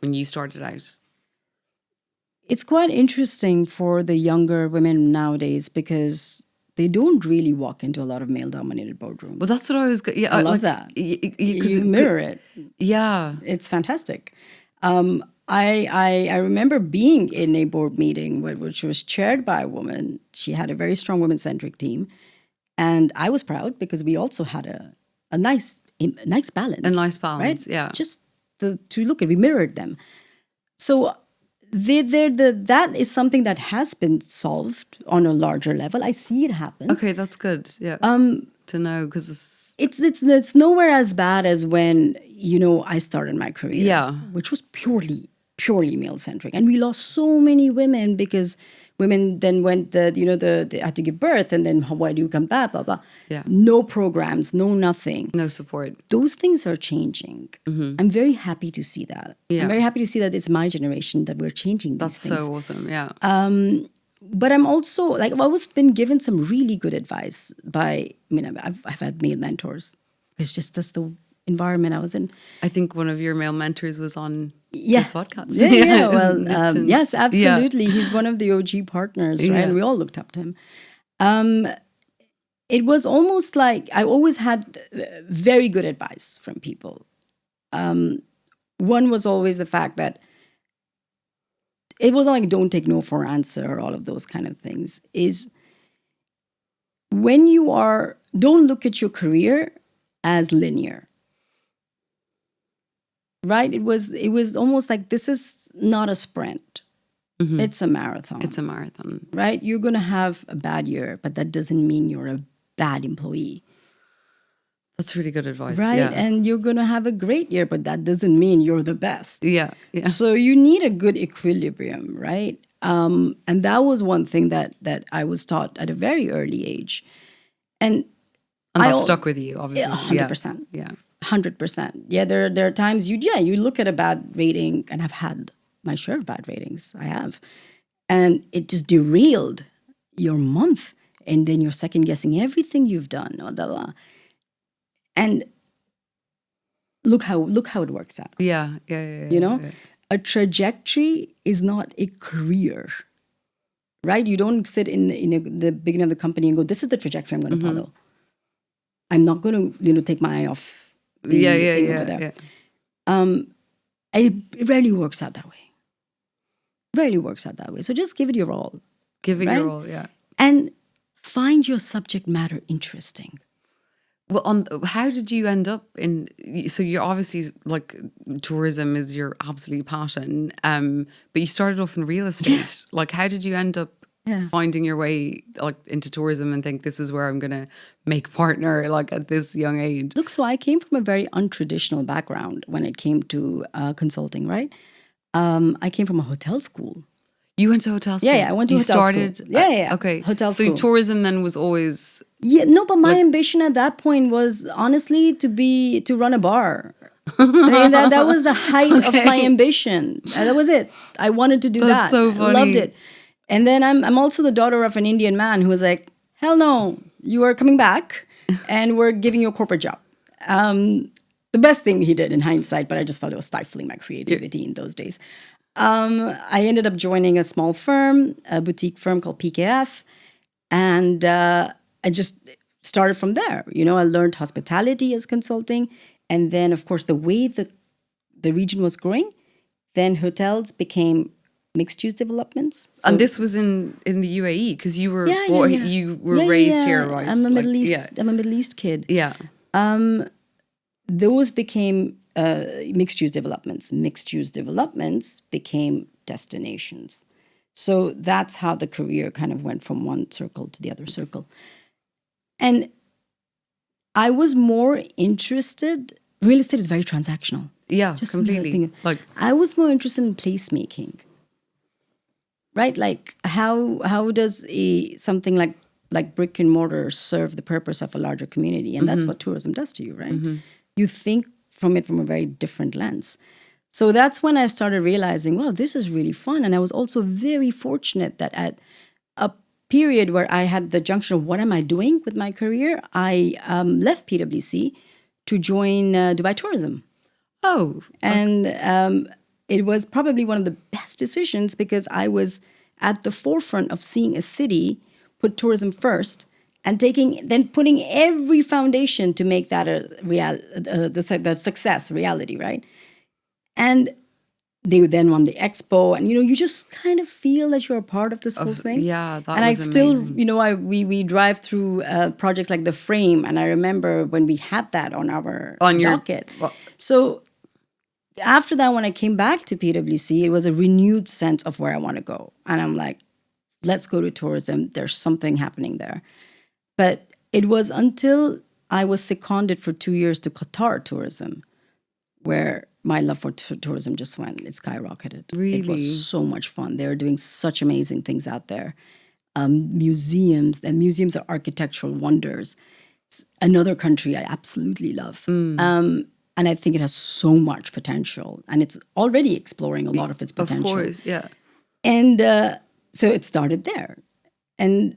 [SPEAKER 1] when you started out?
[SPEAKER 2] It's quite interesting for the younger women nowadays, because they don't really walk into a lot of male-dominated boardrooms.
[SPEAKER 1] Well, that's what I was... Yeah,
[SPEAKER 2] I love that. You mirror it.
[SPEAKER 1] Yeah.
[SPEAKER 2] It's fantastic. I remember being in a board meeting which was chaired by a woman. She had a very strong women-centric team. And I was proud because we also had a nice balance.
[SPEAKER 1] A nice balance,
[SPEAKER 2] right?
[SPEAKER 1] yeah.
[SPEAKER 2] Just to look at, we mirrored them. So that is something that has been solved on a larger level. I see it happen.
[SPEAKER 1] Okay, that's good. Yeah. To know, because
[SPEAKER 2] it's nowhere as bad as when, you know, I started my career.
[SPEAKER 1] Yeah.
[SPEAKER 2] Which was purely male-centric. And we lost so many women because women then went, they had to give birth, and then why do you come back, blah, blah.
[SPEAKER 1] Yeah.
[SPEAKER 2] No programs, no nothing.
[SPEAKER 1] No support.
[SPEAKER 2] Those things are changing. I'm very happy to see that.
[SPEAKER 1] Yeah.
[SPEAKER 2] I'm very happy to see that it's my generation that we're changing these things.
[SPEAKER 1] That's so awesome, yeah.
[SPEAKER 2] But I'm also, like, I've always been given some really good advice I've had male mentors. It's just that's the environment I was in.
[SPEAKER 1] I think one of your male mentors was on
[SPEAKER 2] this
[SPEAKER 1] podcast.
[SPEAKER 2] Yeah. Well, yes, absolutely. Yeah. He's one of the OG partners, right?
[SPEAKER 1] Yeah.
[SPEAKER 2] And we all looked up to him. It was almost like I always had very good advice from people. One was always the fact that it wasn't like don't take no for an answer or all of those kind of things. don't look at your career as linear. Right? It was almost like, this is not a sprint. Mm-hmm. It's a marathon.
[SPEAKER 1] It's a marathon.
[SPEAKER 2] Right? You're going to have a bad year, but that doesn't mean you're a bad employee.
[SPEAKER 1] That's really good advice.
[SPEAKER 2] Right?
[SPEAKER 1] Yeah.
[SPEAKER 2] And you're going to have a great year, but that doesn't mean you're the best.
[SPEAKER 1] Yeah. Yeah.
[SPEAKER 2] So you need a good equilibrium, right? And that was one thing that I was taught at a very early age. And
[SPEAKER 1] that stuck with you, obviously.
[SPEAKER 2] 100%.
[SPEAKER 1] Yeah.
[SPEAKER 2] 100%. Yeah, there are times you look at a bad rating, and I've had my share of bad ratings. I have. And it just derailed your month. And then you're second guessing everything you've done. And look how it works out.
[SPEAKER 1] Yeah.
[SPEAKER 2] You know, a trajectory is not a career, right? You don't sit in the beginning of the company and go, this is the trajectory I'm going to follow. I'm not going to take my eye off the thing over there. It rarely works out that way. So just give it your all.
[SPEAKER 1] Give it your all, yeah.
[SPEAKER 2] And find your subject matter interesting.
[SPEAKER 1] Well, how did you end up in? So you're obviously like, tourism is your absolute passion, but you started off in real estate.
[SPEAKER 2] Yeah.
[SPEAKER 1] Like, how did you end up finding your way like into tourism and think, this is where I'm gonna make partner, like, at this young age?
[SPEAKER 2] Look, so I came from a very untraditional background when it came to consulting. Right, I came from a hotel school.
[SPEAKER 1] You went to hotel school?
[SPEAKER 2] Yeah, I went to hotel school. Yeah.
[SPEAKER 1] Okay.
[SPEAKER 2] Hotel school.
[SPEAKER 1] So tourism then was always...
[SPEAKER 2] Yeah, no, but my ambition at that point was honestly to run a bar. I mean, that was the height of my ambition. That was it. I wanted to do that.
[SPEAKER 1] That's so funny.
[SPEAKER 2] I loved it. And then I'm also the daughter of an Indian man who was like, hell no, you are coming back and we're giving you a corporate job. The best thing he did in hindsight, but I just felt it was stifling my creativity in those days. I ended up joining a small firm, a boutique firm called PKF, and I just started from there. You know, I learned hospitality as consulting, and then, of course, the way the region was growing, then hotels became mixed-use developments.
[SPEAKER 1] So, and this was in the UAE, because you were you were raised here, right?
[SPEAKER 2] I'm a Middle East. I'm a Middle East kid.
[SPEAKER 1] Yeah.
[SPEAKER 2] Those became mixed-use developments. Mixed-use developments became destinations. So that's how the career kind of went from one circle to the other circle. And I was more interested... Real estate is very transactional.
[SPEAKER 1] Yeah, just completely.
[SPEAKER 2] Like, I was more interested in placemaking. Right? Like, how does something like brick and mortar serve the purpose of a larger community? And that's what tourism does to you, right? Mm-hmm. You think from it from a very different lens. So that's when I started realizing, wow, this is really fun. And I was also very fortunate that at a period where I had the junction of what am I doing with my career, I left PwC to join Dubai Tourism.
[SPEAKER 1] Oh.
[SPEAKER 2] And it was probably one of the best decisions because I was at the forefront of seeing a city put tourism first and putting every foundation to make that the success reality, right? And they then won the expo, and you just kind of feel that you're a part of this whole thing.
[SPEAKER 1] Yeah, that
[SPEAKER 2] and
[SPEAKER 1] was
[SPEAKER 2] amazing. We drive through projects like the Frame, and I remember when we had that on our docket. So after that, when I came back to PwC, it was a renewed sense of where I want to go, and I'm like, let's go to tourism. There's something happening there. But it was until I was seconded for 2 years to Qatar Tourism, where my love for tourism just went. It skyrocketed.
[SPEAKER 1] Really?
[SPEAKER 2] It was so much fun. They were doing such amazing things out there. Museums, and museums are architectural wonders. It's another country I absolutely love. And I think it has so much potential. And it's already exploring a lot of its potential.
[SPEAKER 1] Of course, yeah.
[SPEAKER 2] And so it started there. And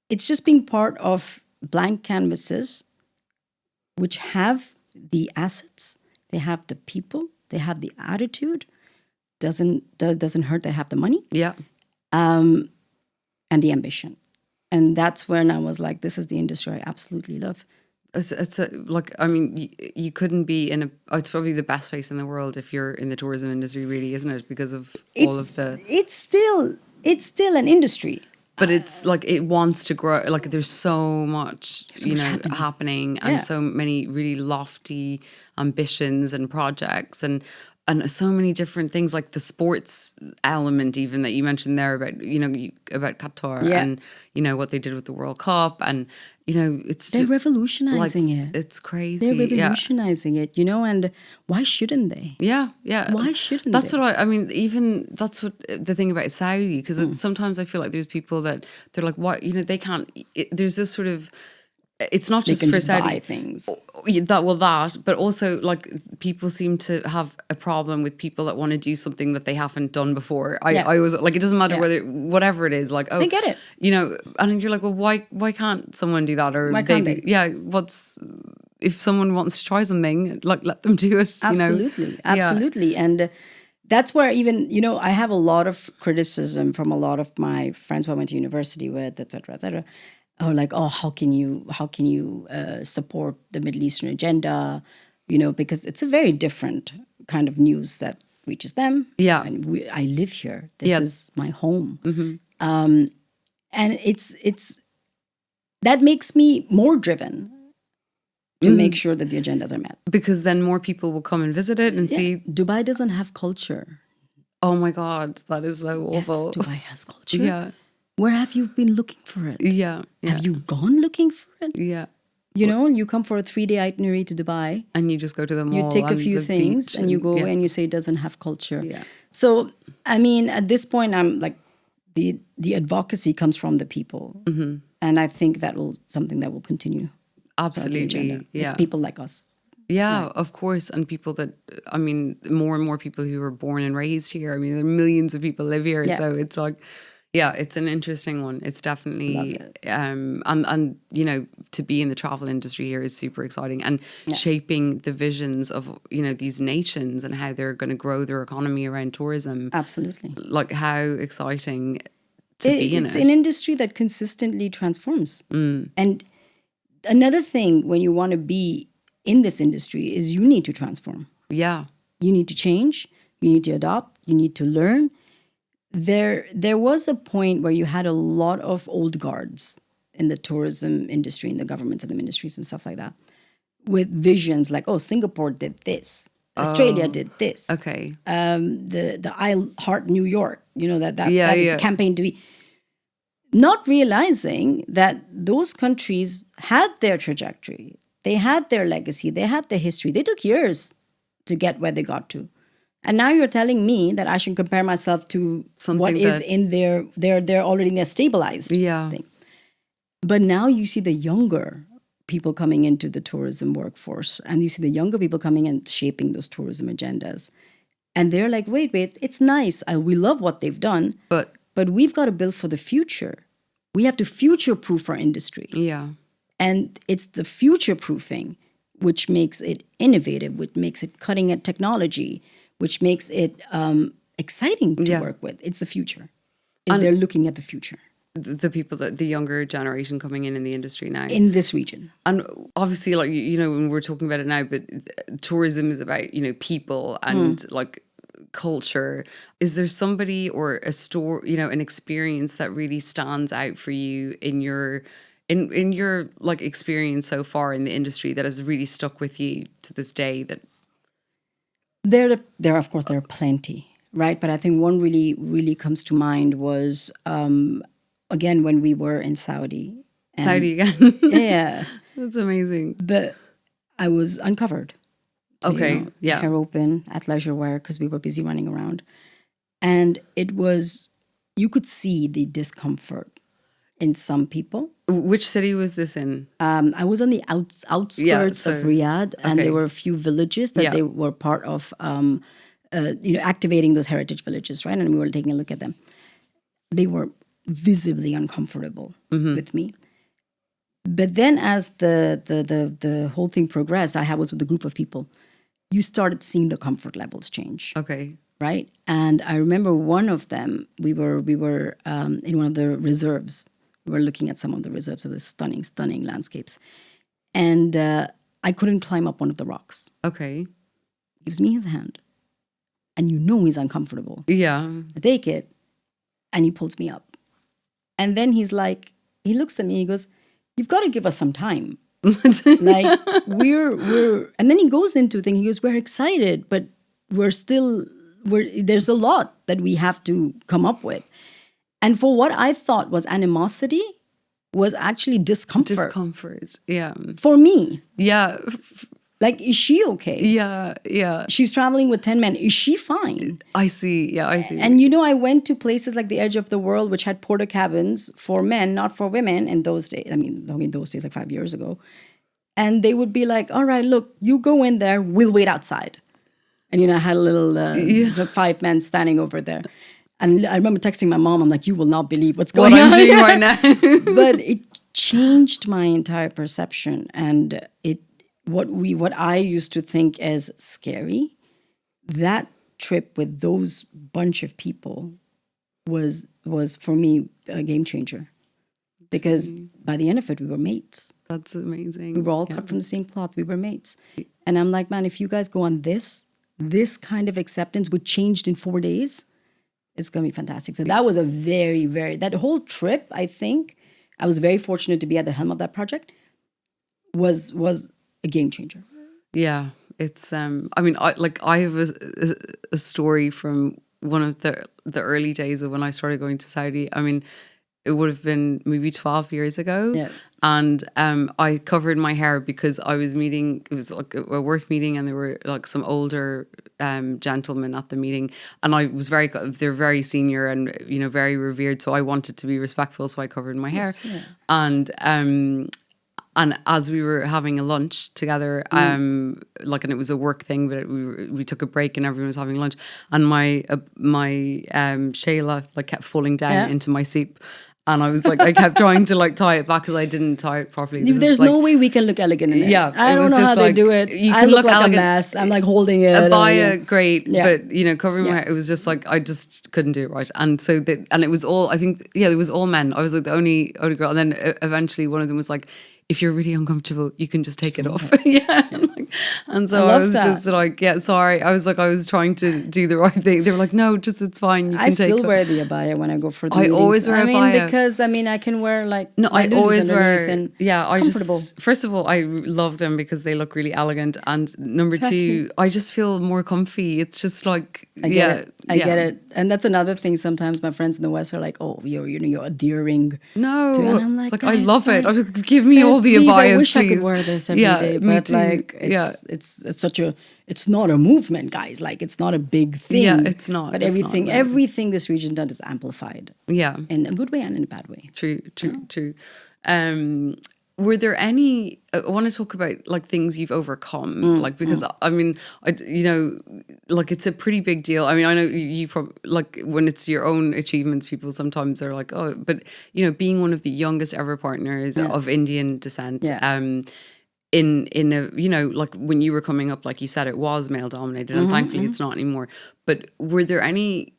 [SPEAKER 2] it's just being part of blank canvases, which have the assets, they have the people, they have the attitude. Doesn't hurt. They have the money, and the ambition, and that's when I was like, "This is the industry I absolutely love."
[SPEAKER 1] You couldn't be in it's probably the best place in the world if you're in the tourism industry, really, isn't it? Because of all of the.
[SPEAKER 2] It's still an industry.
[SPEAKER 1] But it's like it wants to grow. Like there's so much, happening and so many really lofty ambitions and projects and so many different things, like the sports element even that you mentioned there about, about Qatar and, what they did with the World Cup and, it's
[SPEAKER 2] they're revolutionizing it.
[SPEAKER 1] It's crazy.
[SPEAKER 2] They're revolutionizing it, and why shouldn't they?
[SPEAKER 1] Yeah, yeah.
[SPEAKER 2] Why shouldn't
[SPEAKER 1] that's
[SPEAKER 2] they?
[SPEAKER 1] What I mean, even that's what the thing about Saudi, because sometimes I feel like there's people that they're like, what, they can't, there's this sort of, it's not just for Saudi
[SPEAKER 2] buy things.
[SPEAKER 1] But also like people seem to have a problem with people that want to do something that they haven't done before. I was like, it doesn't matter whatever it is, like, oh,
[SPEAKER 2] I get it.
[SPEAKER 1] And you're like, well, why can't someone do that? Or
[SPEAKER 2] why can't they?
[SPEAKER 1] Yeah, if someone wants to try something, like let them do it.
[SPEAKER 2] Absolutely. And that's where even, I have a lot of criticism from a lot of my friends who I went to university with, et cetera, how can you support the Middle Eastern agenda? Because it's a very different kind of news that reaches them.
[SPEAKER 1] Yeah.
[SPEAKER 2] And I live here. This is my home.
[SPEAKER 1] Mm-hmm.
[SPEAKER 2] And it's that makes me more driven to make sure that the agendas are met.
[SPEAKER 1] Because then more people will come and visit it and see.
[SPEAKER 2] Dubai doesn't have culture.
[SPEAKER 1] Oh my God, that is so awful.
[SPEAKER 2] Yes, Dubai has culture.
[SPEAKER 1] Yeah.
[SPEAKER 2] Where have you been looking for it?
[SPEAKER 1] Yeah.
[SPEAKER 2] Have you gone looking for it?
[SPEAKER 1] Yeah.
[SPEAKER 2] You come for a 3-day itinerary to Dubai.
[SPEAKER 1] And you just go to the mall.
[SPEAKER 2] You take a few things and you go away and you say it doesn't have culture.
[SPEAKER 1] Yeah.
[SPEAKER 2] So, I mean, at this point, I'm like, the advocacy comes from the people.
[SPEAKER 1] Mm-hmm.
[SPEAKER 2] And I think something that will continue.
[SPEAKER 1] Absolutely. Yeah.
[SPEAKER 2] It's people like us.
[SPEAKER 1] Yeah, of course. And people that, I mean, more and more people who were born and raised here. I mean, there are millions of people live here. Yeah. So it's like, yeah, it's an interesting one. It's definitely, and to be in the travel industry here is super exciting and shaping the visions of, these nations and how they're going to grow their economy around tourism.
[SPEAKER 2] Absolutely.
[SPEAKER 1] Like how exciting to be in it.
[SPEAKER 2] It's an industry that consistently transforms. And another thing when you want to be in this industry is you need to transform.
[SPEAKER 1] Yeah.
[SPEAKER 2] You need to change. You need to adopt. You need to learn. There was a point where you had a lot of old guards in the tourism industry, in the governments and the ministries and stuff like that, with visions like, oh, Singapore did this, Australia did this.
[SPEAKER 1] Okay.
[SPEAKER 2] The I Heart New York, that is the campaign to be. Not realizing that those countries had their trajectory, they had their legacy, they had their history. They took years to get where they got to. And now you're telling me that I should compare myself to something what is in they're already in their stabilized thing. But now you see the younger people coming into the tourism workforce, and you see the younger people coming and shaping those tourism agendas. And they're like, wait, it's nice. We love what they've done. But we've got to build for the future. We have to future-proof our industry.
[SPEAKER 1] Yeah.
[SPEAKER 2] And it's the future-proofing which makes it innovative, which makes it cutting-edge technology, which makes it exciting to work with. It's the future. They're looking at the future.
[SPEAKER 1] The people, the younger generation coming in the industry now.
[SPEAKER 2] In this region.
[SPEAKER 1] And obviously, like, when we're talking about it now, but tourism is about, people and like culture. Is there somebody or a store, an experience that really stands out for you in your like experience so far in the industry that has really stuck with you to this day? That
[SPEAKER 2] there of course there are plenty, right? But I think one really, really comes to mind was again when we were in Saudi.
[SPEAKER 1] Saudi again.
[SPEAKER 2] Yeah.
[SPEAKER 1] That's amazing.
[SPEAKER 2] But I was uncovered. So,
[SPEAKER 1] okay.
[SPEAKER 2] Hair open at leisure wear because we were busy running around. And it was, you could see the discomfort in some people.
[SPEAKER 1] Which city was this in?
[SPEAKER 2] I was on the outskirts of Riyadh, and there were a few villages that they were part of, activating those heritage villages, right? And we were taking a look at them. They were visibly uncomfortable with me. But then as the whole thing progressed, I was with a group of people. You started seeing the comfort levels change.
[SPEAKER 1] Okay.
[SPEAKER 2] Right? And I remember one of them, we were in one of the reserves. We were looking at some of the reserves of the stunning, stunning landscapes. And I couldn't climb up one of the rocks.
[SPEAKER 1] Okay.
[SPEAKER 2] He gives me his hand. And he's uncomfortable.
[SPEAKER 1] Yeah.
[SPEAKER 2] I take it, and he pulls me up. And then he looks at me, he goes, "You've got to give us some time." Like and then he goes into thing. He goes, "We're excited, but there's a lot that we have to come up with." And for what I thought was animosity was actually discomfort.
[SPEAKER 1] Discomfort, yeah.
[SPEAKER 2] For me.
[SPEAKER 1] Yeah.
[SPEAKER 2] Like, is she okay?
[SPEAKER 1] Yeah, yeah.
[SPEAKER 2] She's traveling with 10 men. Is she fine?
[SPEAKER 1] I see, yeah, I see.
[SPEAKER 2] And I went to places like the edge of the world, which had porta cabins for men, not for women in those days. I mean, in those days, like 5 years ago. And they would be like, "All right, look, you go in there, we'll wait outside." And, I had a little, the 5 men standing over there. And I remember texting my mom, I'm like, "You will not believe what's going on.
[SPEAKER 1] What I'm doing right now."
[SPEAKER 2] But it changed my entire perception. And what I used to think as scary, that trip with those bunch of people was for me a game changer. Because by the end of it, we were mates.
[SPEAKER 1] That's amazing.
[SPEAKER 2] We were all cut from the same cloth. We were mates. And I'm like, man, if you guys go on this kind of acceptance, which changed in 4 days, it's going to be fantastic. So that was a very, very, that whole trip, I think, I was very fortunate to be at the helm of that project, was a game changer.
[SPEAKER 1] Yeah. It's, I mean, I have a story from one of the early days of when I started going to Saudi. I mean, it would have been maybe 12 years ago.
[SPEAKER 2] Yeah.
[SPEAKER 1] And I covered my hair because I was meeting, it was like a work meeting, and there were like some older gentlemen at the meeting, and I was they're very senior and, very revered. So I wanted to be respectful. So I covered my hair. Yeah. And as we were having a lunch together, and it was a work thing, but we took a break and everyone was having lunch, and my Shayla kept falling down into my seat. And I was like, I kept trying to tie it back because I didn't tie it properly.
[SPEAKER 2] There's no way we can look elegant in it.
[SPEAKER 1] Yeah,
[SPEAKER 2] I don't know how they do it. I look like elegant. A mess. I'm holding it.
[SPEAKER 1] Abaya, great, but covering my hair, it was just I just couldn't do it right. And so and it was all, I think, it was all men. I was like the only girl. And then eventually one of them was like, "If you're really uncomfortable, you can just take it off." Yeah. And so I was just sorry. I was trying to do the right thing. They were like, "No, it's fine. You can take it." I
[SPEAKER 2] still wear the abaya when I go for the
[SPEAKER 1] meetings. I always wear abaya.
[SPEAKER 2] Because I can wear
[SPEAKER 1] I always wear,
[SPEAKER 2] comfortable.
[SPEAKER 1] First of all, I love them because they look really elegant. And number two, I just feel more comfy. It's just I
[SPEAKER 2] get it. And that's another thing. Sometimes my friends in the West are like, "Oh, you're endearing."
[SPEAKER 1] No.
[SPEAKER 2] And I'm like,
[SPEAKER 1] I love it. Give me all the abayas,
[SPEAKER 2] I wish I could wear this every day. But it's not a movement, guys. It's not a big thing.
[SPEAKER 1] Yeah, it's not.
[SPEAKER 2] But everything this region does is amplified.
[SPEAKER 1] Yeah.
[SPEAKER 2] In a good way and in a bad way.
[SPEAKER 1] True. Were there any, I want to talk about things you've overcome, because I mean, it's a pretty big deal. I mean, I know you probably, when it's your own achievements, people sometimes are like, "Oh," but being one of the youngest ever partners of Indian descent, in a, when you were coming up, like you said, it was male dominated, and thankfully it's not anymore. But were there any,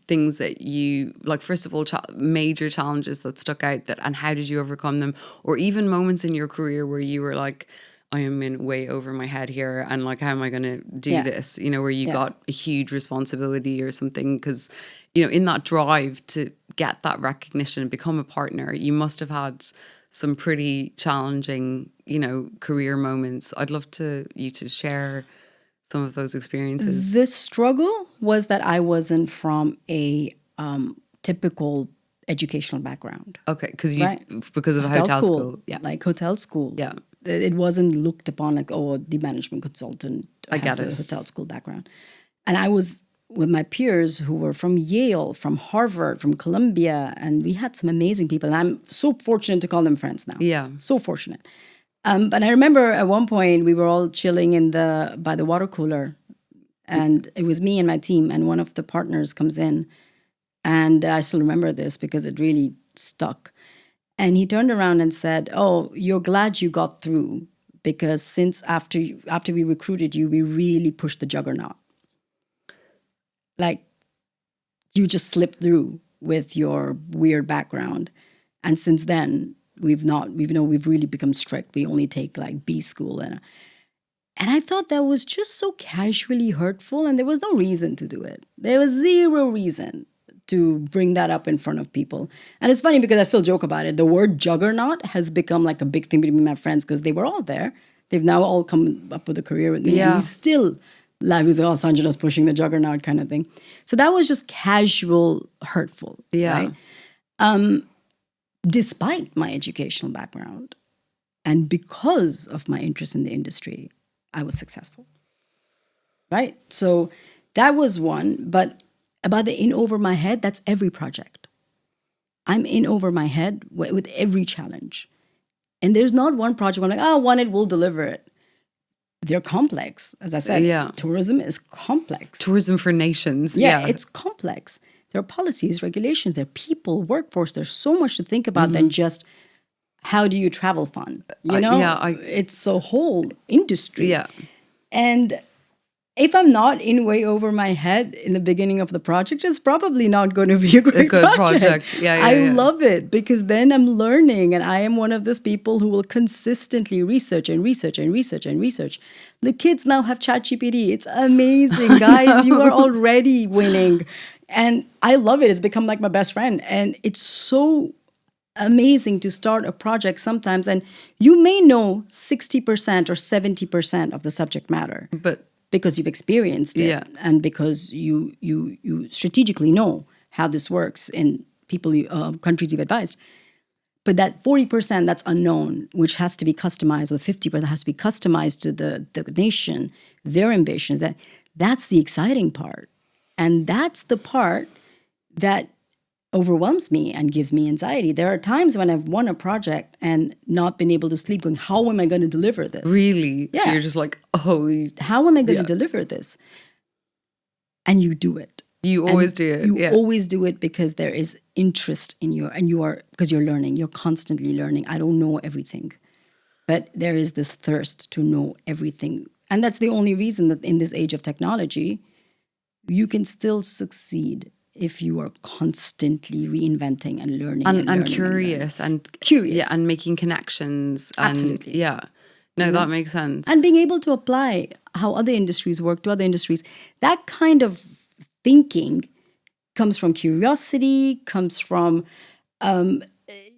[SPEAKER 1] things that you, first of all, major challenges that stuck out, and how did you overcome them? Or even moments in your career where you were like, "I am in way over my head here, and how am I going to do this?" Where you got a huge responsibility or something, because, in that drive to get that recognition and become a partner, you must have had some pretty challenging, career moments. I'd love you to share some of those experiences.
[SPEAKER 2] The struggle was that I wasn't from a typical educational background.
[SPEAKER 1] Okay, because of hotel school. Yeah.
[SPEAKER 2] Hotel school.
[SPEAKER 1] Yeah.
[SPEAKER 2] It wasn't looked upon the management consultant has a hotel school background. And I was with my peers who were from Yale, from Harvard, from Columbia, and we had some amazing people. And I'm so fortunate to call them friends now.
[SPEAKER 1] Yeah.
[SPEAKER 2] So fortunate. But I remember at one point we were all chilling by the water cooler, and it was me and my team, and one of the partners comes in, and I still remember this because it really stuck. And he turned around and said, "Oh, you're glad you got through, because since after we recruited you, we really pushed the juggernaut. You just slipped through with your weird background, and since then." We've really become strict. We only take B school. And I thought that was just so casually hurtful, and there was no reason to do it. There was zero reason to bring that up in front of people. And it's funny because I still joke about it. The word juggernaut has become like a big thing between my friends because they were all there. They've now all come up with a career with me. And we still laugh. He's like, oh, Sanjana's pushing the juggernaut kind of thing. So that was just casual, hurtful.
[SPEAKER 1] Yeah.
[SPEAKER 2] Right? Despite my educational background and because of my interest in the industry, I was successful. Right? So that was one. But about the in over my head, that's every project. I'm in over my head with every challenge. And there's not one project where I'm like, oh, one, it will deliver it. They're complex. As I said, tourism is complex.
[SPEAKER 1] Tourism for nations.
[SPEAKER 2] Yeah, it's complex. There are policies, regulations, there are people, workforce. There's so much to think about than just how do you travel fund? You know, it's a whole industry.
[SPEAKER 1] Yeah.
[SPEAKER 2] And if I'm not in way over my head in the beginning of the project, it's probably not going to be a good project. I love it because then I'm learning, and I am one of those people who will consistently research and research and research and research. The kids now have ChatGPT. It's amazing, guys. You are already winning. And I love it. It's become like my best friend. And it's so amazing to start a project sometimes. And you may know 60% or 70% of the subject matter. But because you've experienced it and because you strategically know how this works in countries you've advised. But that 40% that's unknown, which has to be customized, or 50% has to be customized to the nation, their ambitions, that's the exciting part. And that's the part that overwhelms me and gives me anxiety. There are times when I've won a project and not been able to sleep going, how am I going to deliver this?
[SPEAKER 1] Really?
[SPEAKER 2] Yeah.
[SPEAKER 1] So you're just like, holy...
[SPEAKER 2] How am I going to deliver this? And you do it.
[SPEAKER 1] You always do it.
[SPEAKER 2] You always do it because there is interest in because you're learning. You're constantly learning. I don't know everything. But there is this thirst to know everything. And that's the only reason that in this age of technology, you can still succeed if you are constantly reinventing and learning
[SPEAKER 1] and curious and
[SPEAKER 2] curious
[SPEAKER 1] and making connections.
[SPEAKER 2] Absolutely.
[SPEAKER 1] That makes sense.
[SPEAKER 2] And being able to apply how other industries work to other industries. That kind of thinking comes from curiosity, comes from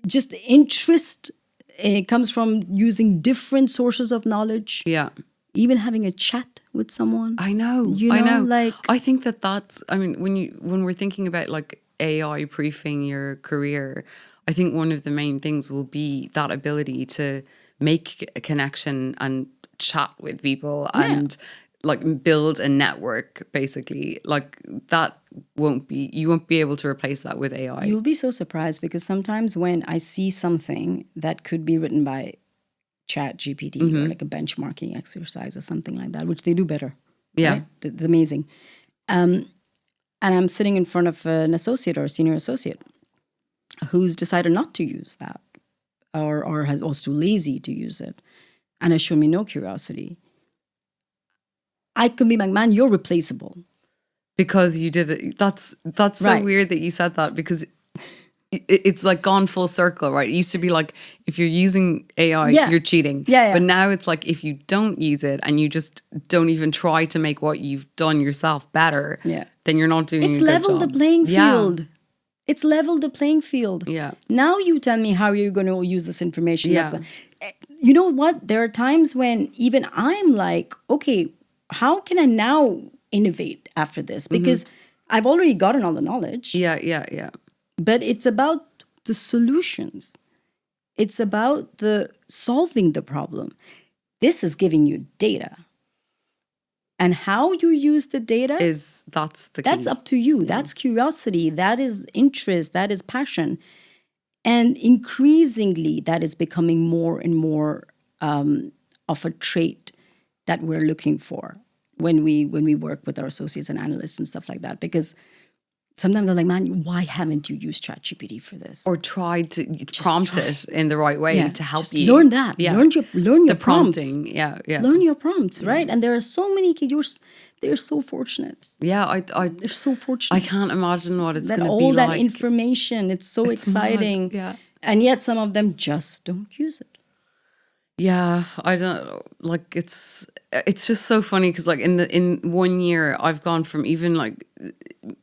[SPEAKER 2] just interest. It comes from using different sources of knowledge.
[SPEAKER 1] Yeah.
[SPEAKER 2] Even having a chat with someone.
[SPEAKER 1] I know. Like, I think that's, I mean, when we're thinking about like AI proofing your career, I think one of the main things will be that ability to make a connection and chat with people and like build a network, basically. Like that you won't be able to replace that with AI.
[SPEAKER 2] You'll be so surprised because sometimes when I see something that could be written by ChatGPT or like a benchmarking exercise or something like that, which they do better.
[SPEAKER 1] Yeah.
[SPEAKER 2] Right? It's amazing. And I'm sitting in front of an associate or a senior associate who's decided not to use that or was too lazy to use it and has shown me no curiosity. I could be like, man, you're replaceable.
[SPEAKER 1] Because you did it. That's so weird that you said that because it's like gone full circle, right? It used to be like, if you're using AI, you're cheating.
[SPEAKER 2] Yeah.
[SPEAKER 1] But now it's like, if you don't use it and you just don't even try to make what you've done yourself better, then you're not doing a good job.
[SPEAKER 2] It's leveled the playing field. Yeah. It's leveled the playing field.
[SPEAKER 1] Yeah.
[SPEAKER 2] Now you tell me how you're going to use this information. Yeah. You know what? There are times when even I'm like, okay, how can I now innovate after this? Because I've already gotten all the knowledge.
[SPEAKER 1] Yeah.
[SPEAKER 2] But it's about the solutions. It's about the solving the problem. This is giving you data. And how you use the data
[SPEAKER 1] that's the key.
[SPEAKER 2] That's up to you. Yeah. That's curiosity. That is interest. That is passion. And increasingly, that is becoming more and more of a trait that we're looking for when we work with our associates and analysts and stuff like that. Because sometimes they're like, man, why haven't you used ChatGPT for this?
[SPEAKER 1] Or tried to prompt it in the right way to help you.
[SPEAKER 2] Learn that. Yeah. Learn your prompts.
[SPEAKER 1] Prompting. Yeah.
[SPEAKER 2] Learn your prompts, right? And there are so many kids. They're so fortunate.
[SPEAKER 1] Yeah,
[SPEAKER 2] they're so fortunate.
[SPEAKER 1] I can't imagine what it's going to be like.
[SPEAKER 2] All that information, it's so exciting.
[SPEAKER 1] Mad. Yeah.
[SPEAKER 2] And yet some of them just don't use it.
[SPEAKER 1] Yeah, I don't know. Like it's it's just so funny because like in 1 year I've gone from even like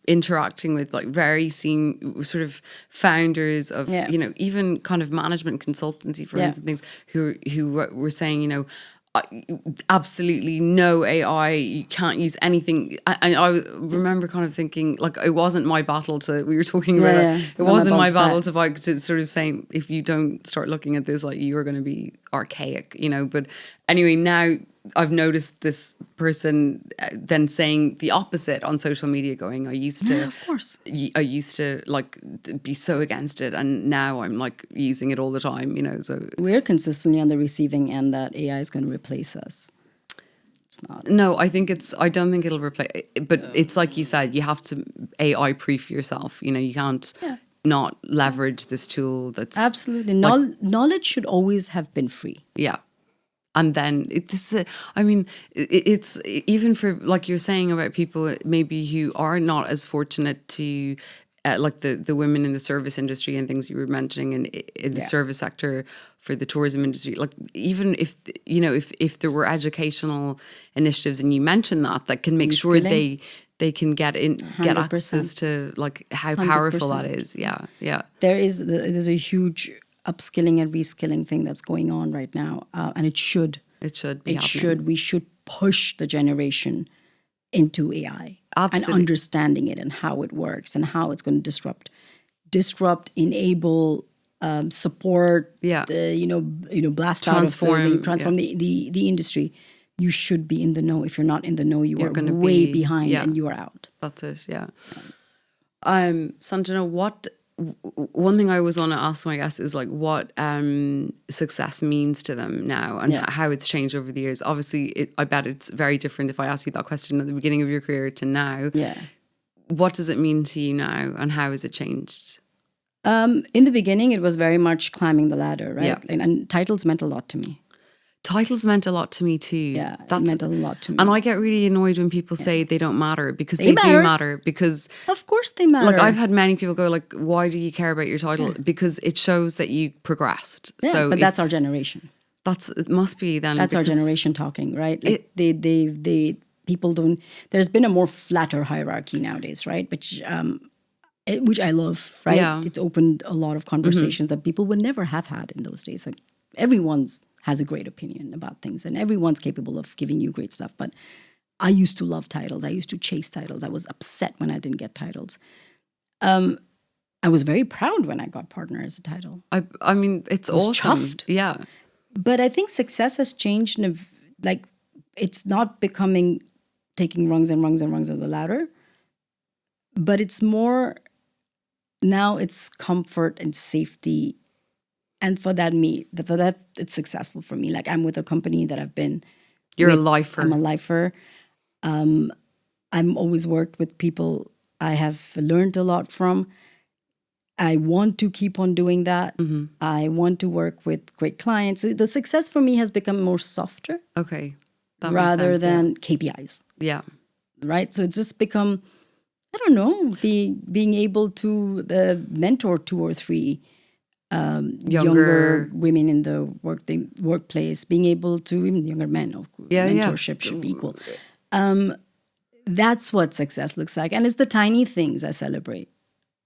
[SPEAKER 1] interacting with like very senior sort of founders of even kind of management consultancy firms and things who were saying absolutely no AI, you can't use anything. And I remember kind of thinking like it wasn't my battle to, we were talking about it wasn't my battle to fight, to sort of saying if you don't start looking at this like you're going to be archaic, but anyway, now I've noticed this person then saying the opposite on social media, going, I used to like be so against it, and now I'm like using it all the time, so
[SPEAKER 2] we're consistently on the receiving end that AI is going to replace us. It's not.
[SPEAKER 1] No, I don't think it'll replace, but it's like you said, you have to AI proof yourself. You can't not leverage this tool. That's
[SPEAKER 2] absolutely knowledge should always have been free.
[SPEAKER 1] Yeah. And then it's even for, like you're saying about people maybe who are not as fortunate to, like the women in the service industry and things you were mentioning in the service sector for the tourism industry. Like even if there were educational initiatives, and you mentioned that can make sure they can get access to like how powerful 100%. That is. Yeah.
[SPEAKER 2] There's a huge upskilling and reskilling thing that's going on right now, and it should be happening. We should push the generation into AI. Absolutely. And understanding it and how it works and how it's going to disrupt, enable, support, blast transform the industry. You should be in the know. If you're not in the know, you're going to way behind and you are out.
[SPEAKER 1] That's it. Yeah. Sanjana, one thing I always want to ask my guests is like what success means to them now, and how it's changed over the years. Obviously, I bet it's very different if I ask you that question at the beginning of your career to now.
[SPEAKER 2] Yeah.
[SPEAKER 1] What does it mean to you now, and how has it changed?
[SPEAKER 2] In the beginning, it was very much climbing the ladder, right?
[SPEAKER 1] Yeah.
[SPEAKER 2] And titles meant a lot to me.
[SPEAKER 1] Titles meant a lot to me too.
[SPEAKER 2] Yeah, it meant a lot to me.
[SPEAKER 1] And I get really annoyed when people say they don't matter, because they do matter. Because
[SPEAKER 2] of course they matter.
[SPEAKER 1] Like I've had many people go like, "Why do you care about your title?" Yeah. Because it shows that you progressed.
[SPEAKER 2] Yeah, so, but that's our generation.
[SPEAKER 1] It must be then.
[SPEAKER 2] That's our generation talking, right? Like they people don't. There's been a more flatter hierarchy nowadays, right? Which I love, right? Yeah. It's opened a lot of conversations that people would never have had in those days. Like everyone's has a great opinion about things, and everyone's capable of giving you great stuff. But I used to love titles. I used to chase titles. I was upset when I didn't get titles. I was very proud when I got partner as a title.
[SPEAKER 1] I mean, it's awesome. Chuffed. Yeah.
[SPEAKER 2] But I think success has changed. It's not becoming taking rungs and rungs and rungs of the ladder, but it's more now it's comfort and safety. And for that, it's successful for me. Like I'm with a company that I've been.
[SPEAKER 1] You're a lifer.
[SPEAKER 2] I'm a lifer. I'm always worked with people I have learned a lot from. I want to keep on doing that. Mm-hmm. I want to work with great clients. The success for me has become more softer.
[SPEAKER 1] Okay.
[SPEAKER 2] Rather than KPIs.
[SPEAKER 1] Yeah.
[SPEAKER 2] Right? So it's just become, I don't know, being able to mentor 2 or 3 younger women in the workplace, being able to, even younger men, mentorship should be equal. That's what success looks like. And it's the tiny things I celebrate,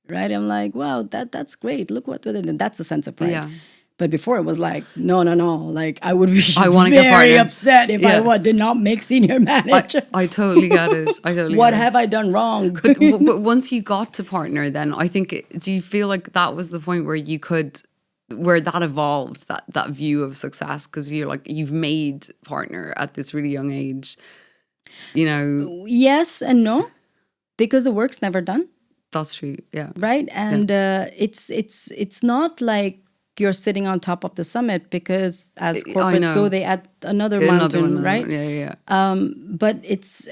[SPEAKER 2] right? I'm like, wow, that's great. Look what, and that's the sense of pride. Yeah. But before it was like, no. Like I would be very upset if I did not make senior manager.
[SPEAKER 1] I totally get it.
[SPEAKER 2] What have I done wrong?
[SPEAKER 1] But once you got to partner, then I think, do you feel like that was the point where where that evolved, that view of success? Because you're like, you've made partner at this really young age,
[SPEAKER 2] Yes and no, because the work's never done.
[SPEAKER 1] That's true. Yeah.
[SPEAKER 2] Right. And it's not like you're sitting on top of the summit, because as corporates go, they add another mountain, right?
[SPEAKER 1] Yeah.
[SPEAKER 2] But it's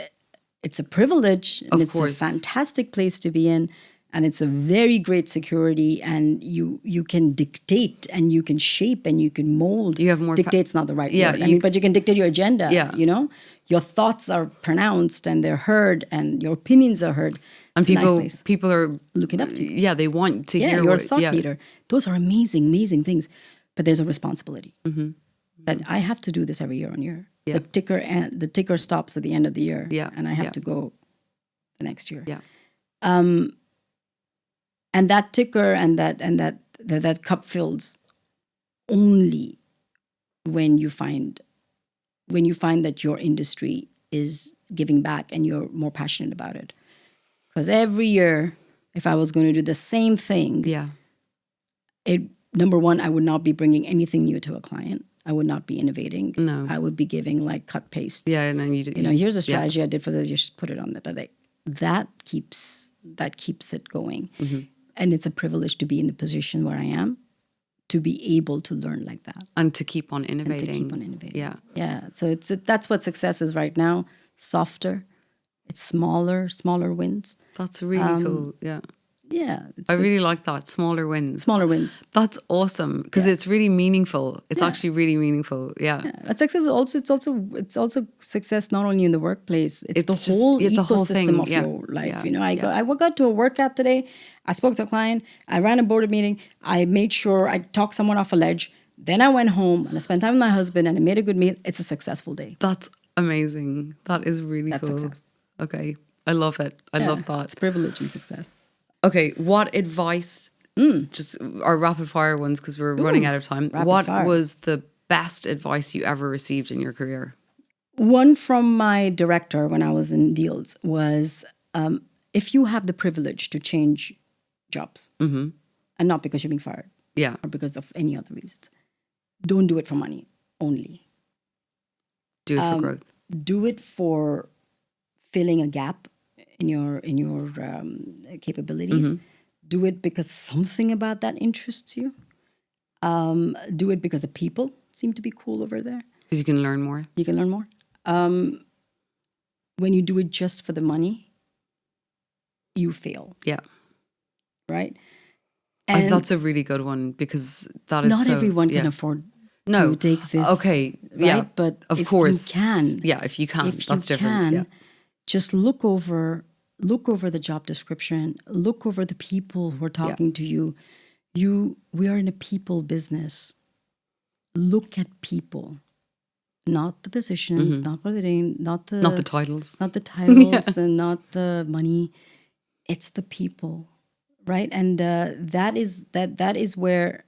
[SPEAKER 2] a privilege, and it's a fantastic place to be in, and it's a very great security, and you can dictate, and you can shape, and you can mold.
[SPEAKER 1] You have more.
[SPEAKER 2] Dictate's not the right word. But you can dictate your agenda.
[SPEAKER 1] Yeah.
[SPEAKER 2] Your thoughts are pronounced, and they're heard, and your opinions are heard.
[SPEAKER 1] And people are
[SPEAKER 2] looking up to you.
[SPEAKER 1] Yeah, they want to hear.
[SPEAKER 2] You're a thought leader. Those are amazing, amazing things. But there's a responsibility.
[SPEAKER 1] Mm-hmm.
[SPEAKER 2] that I have to do this every year on year.
[SPEAKER 1] Yeah.
[SPEAKER 2] The ticker stops at the end of the year,
[SPEAKER 1] Yeah.
[SPEAKER 2] and I have to go the next year.
[SPEAKER 1] Yeah.
[SPEAKER 2] And that ticker and that cup fills only when you find that your industry is giving back and you're more passionate about it. Because every year, if I was going to do the same thing, number one, I would not be bringing anything new to a client. I would not be innovating.
[SPEAKER 1] No.
[SPEAKER 2] I would be giving like cut pastes.
[SPEAKER 1] Yeah, and then
[SPEAKER 2] here's a strategy I did for this. You just put it on there. But that keeps it going.
[SPEAKER 1] Mm-hmm.
[SPEAKER 2] And it's a privilege to be in the position where I am, to be able to learn like that.
[SPEAKER 1] And to keep on innovating. Yeah.
[SPEAKER 2] Yeah. So that's what success is right now. Softer. It's smaller wins.
[SPEAKER 1] That's really cool. Yeah.
[SPEAKER 2] Yeah.
[SPEAKER 1] I really like that. Smaller wins.
[SPEAKER 2] Smaller wins.
[SPEAKER 1] That's awesome because it's really meaningful. It's actually really meaningful. Yeah.
[SPEAKER 2] But success it's also success not only in the workplace. It's the whole ecosystem of your life.
[SPEAKER 1] Yeah.
[SPEAKER 2] I got to a workout today. I spoke to a client. I ran a board meeting. I made sure I talked someone off a ledge. Then I went home and I spent time with my husband and I made a good meal. It's a successful day.
[SPEAKER 1] That's amazing. That is really cool.
[SPEAKER 2] That's success.
[SPEAKER 1] Okay. I love it. I love that.
[SPEAKER 2] It's privilege and success.
[SPEAKER 1] Okay, what advice, just our rapid fire ones because we're running out of time. What was the best advice you ever received in your career?
[SPEAKER 2] One from my director when I was in deals was, if you have the privilege to change jobs, and not because you're being fired, or because of any other reasons, don't do it for money only.
[SPEAKER 1] Do it for growth.
[SPEAKER 2] Do it for filling a gap in your capabilities. Do it because something about that interests you. Do it because the people seem to be cool over there.
[SPEAKER 1] Because you can learn more.
[SPEAKER 2] You can learn more. When you do it just for the money, you fail.
[SPEAKER 1] Yeah.
[SPEAKER 2] Right?
[SPEAKER 1] And that's a really good one because that is
[SPEAKER 2] not everyone can afford to take this.
[SPEAKER 1] Okay.
[SPEAKER 2] Right?
[SPEAKER 1] Yeah.
[SPEAKER 2] But
[SPEAKER 1] of
[SPEAKER 2] if
[SPEAKER 1] course.
[SPEAKER 2] you can.
[SPEAKER 1] Yeah, if you can. That's different.
[SPEAKER 2] Just look over the job description, look over the people who are talking to you. We are in a people business. Look at people, not the positions, not what they're doing, not the
[SPEAKER 1] titles,
[SPEAKER 2] and not the money. It's the people, right? And that is where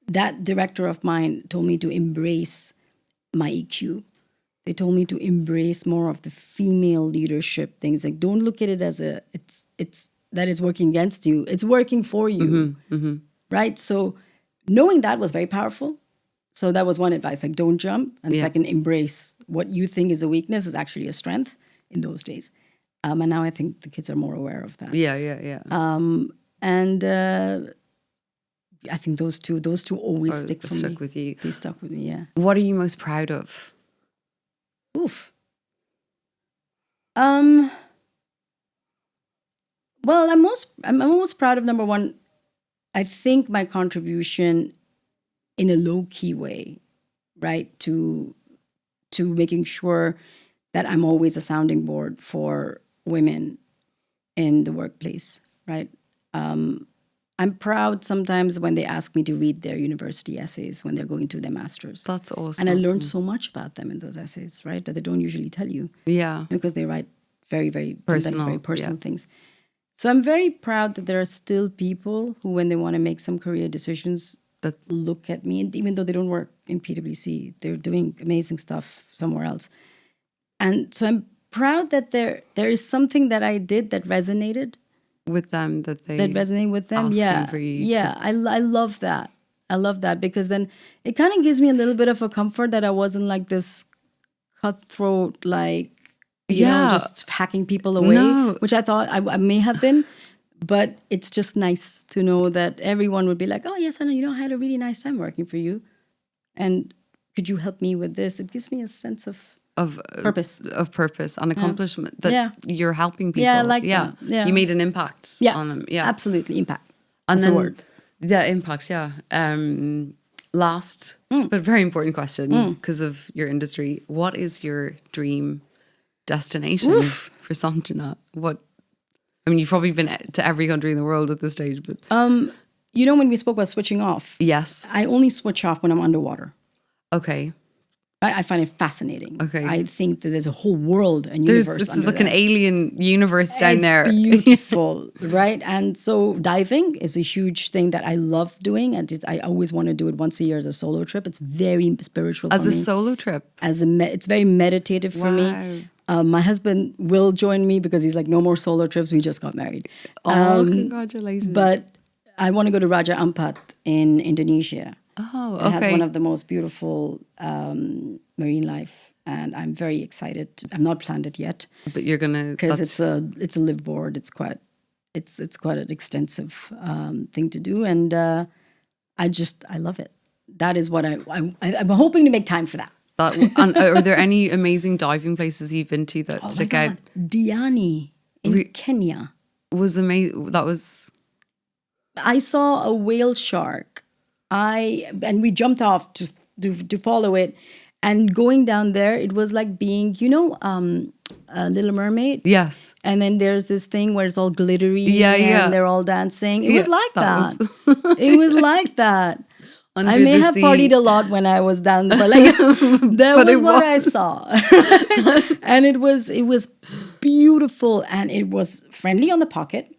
[SPEAKER 2] that director of mine told me to embrace my EQ. They told me to embrace more of the female leadership things. Like, don't look at it as it's that is working against you. It's working for you, right? So knowing that was very powerful. So that was one advice, like don't jump. And second, embrace what you think is a weakness is actually a strength in those days. And now I think the kids are more aware of that.
[SPEAKER 1] Yeah.
[SPEAKER 2] And I think those two always stick with
[SPEAKER 1] you.
[SPEAKER 2] They stuck with me, yeah.
[SPEAKER 1] What are you most proud of?
[SPEAKER 2] Oof. Well, I'm most proud of number one. I think my contribution in a low-key way, right, to making sure that I'm always a sounding board for women in the workplace, right? I'm proud sometimes when they ask me to read their university essays when they're going to their masters.
[SPEAKER 1] That's awesome.
[SPEAKER 2] And I learned so much about them in those essays, right, that they don't usually tell you.
[SPEAKER 1] Yeah.
[SPEAKER 2] Because they write very, very personal things. So I'm very proud that there are still people who, when they want to make some career decisions, that look at me, and even though they don't work in PwC, they're doing amazing stuff somewhere else. And so I'm proud that there is something that I did that resonated
[SPEAKER 1] with them, that
[SPEAKER 2] resonate with them.
[SPEAKER 1] Yeah.
[SPEAKER 2] I love that. I love that because then it kind of gives me a little bit of a comfort that I wasn't like this cutthroat, like, you know, just hacking people away, which I thought I may have been. But it's just nice to know that everyone would be like, oh, yes, I know, you know, I had a really nice time working for you. And could you help me with this? It gives me a sense of purpose.
[SPEAKER 1] Of purpose and accomplishment that you're helping people.
[SPEAKER 2] Yeah, I like that. Yeah.
[SPEAKER 1] You made an impact on them. Yeah,
[SPEAKER 2] absolutely. Impact.
[SPEAKER 1] And
[SPEAKER 2] that's
[SPEAKER 1] then,
[SPEAKER 2] the word.
[SPEAKER 1] Yeah, impact, yeah. Last, but very important question because of your industry. What is your dream destination for Sanjana? I mean, you've probably been to every country in the world at this stage, but...
[SPEAKER 2] you know, when we spoke about switching off...
[SPEAKER 1] Yes.
[SPEAKER 2] I only switch off when I'm underwater.
[SPEAKER 1] Okay.
[SPEAKER 2] I find it fascinating.
[SPEAKER 1] Okay.
[SPEAKER 2] I think that there's a whole world and universe.
[SPEAKER 1] This is like an alien universe down there.
[SPEAKER 2] It's beautiful, right? And so diving is a huge thing that I love doing. I always want to do it once a year as a solo trip. It's very spiritual
[SPEAKER 1] As
[SPEAKER 2] for
[SPEAKER 1] a
[SPEAKER 2] me.
[SPEAKER 1] solo trip?
[SPEAKER 2] It's very meditative for me. My husband will join me because he's like, no more solo trips. We just got married.
[SPEAKER 1] Congratulations.
[SPEAKER 2] But I want to go to Raja Ampat in Indonesia.
[SPEAKER 1] Oh, okay.
[SPEAKER 2] It has one of the most beautiful marine life, and I'm very excited. I'm not planned it yet,
[SPEAKER 1] but you're gonna
[SPEAKER 2] because it's a live board. It's quite an extensive thing to do, and I love it. That is what I'm hoping to make time for that.
[SPEAKER 1] And are there any amazing diving places you've been to that stick out?
[SPEAKER 2] Diani in Kenya
[SPEAKER 1] was amazing.
[SPEAKER 2] I saw a whale shark. And we jumped off to follow it, and going down there, it was like being, Little Mermaid.
[SPEAKER 1] Yes.
[SPEAKER 2] And then there's this thing where it's all glittery.
[SPEAKER 1] And
[SPEAKER 2] they're all dancing. It was like that.
[SPEAKER 1] Was
[SPEAKER 2] it was like that.
[SPEAKER 1] Under
[SPEAKER 2] I may
[SPEAKER 1] the
[SPEAKER 2] have
[SPEAKER 1] sea.
[SPEAKER 2] partied a lot when I was down there, but like that was what I saw. And it was beautiful, and it was friendly on the pocket.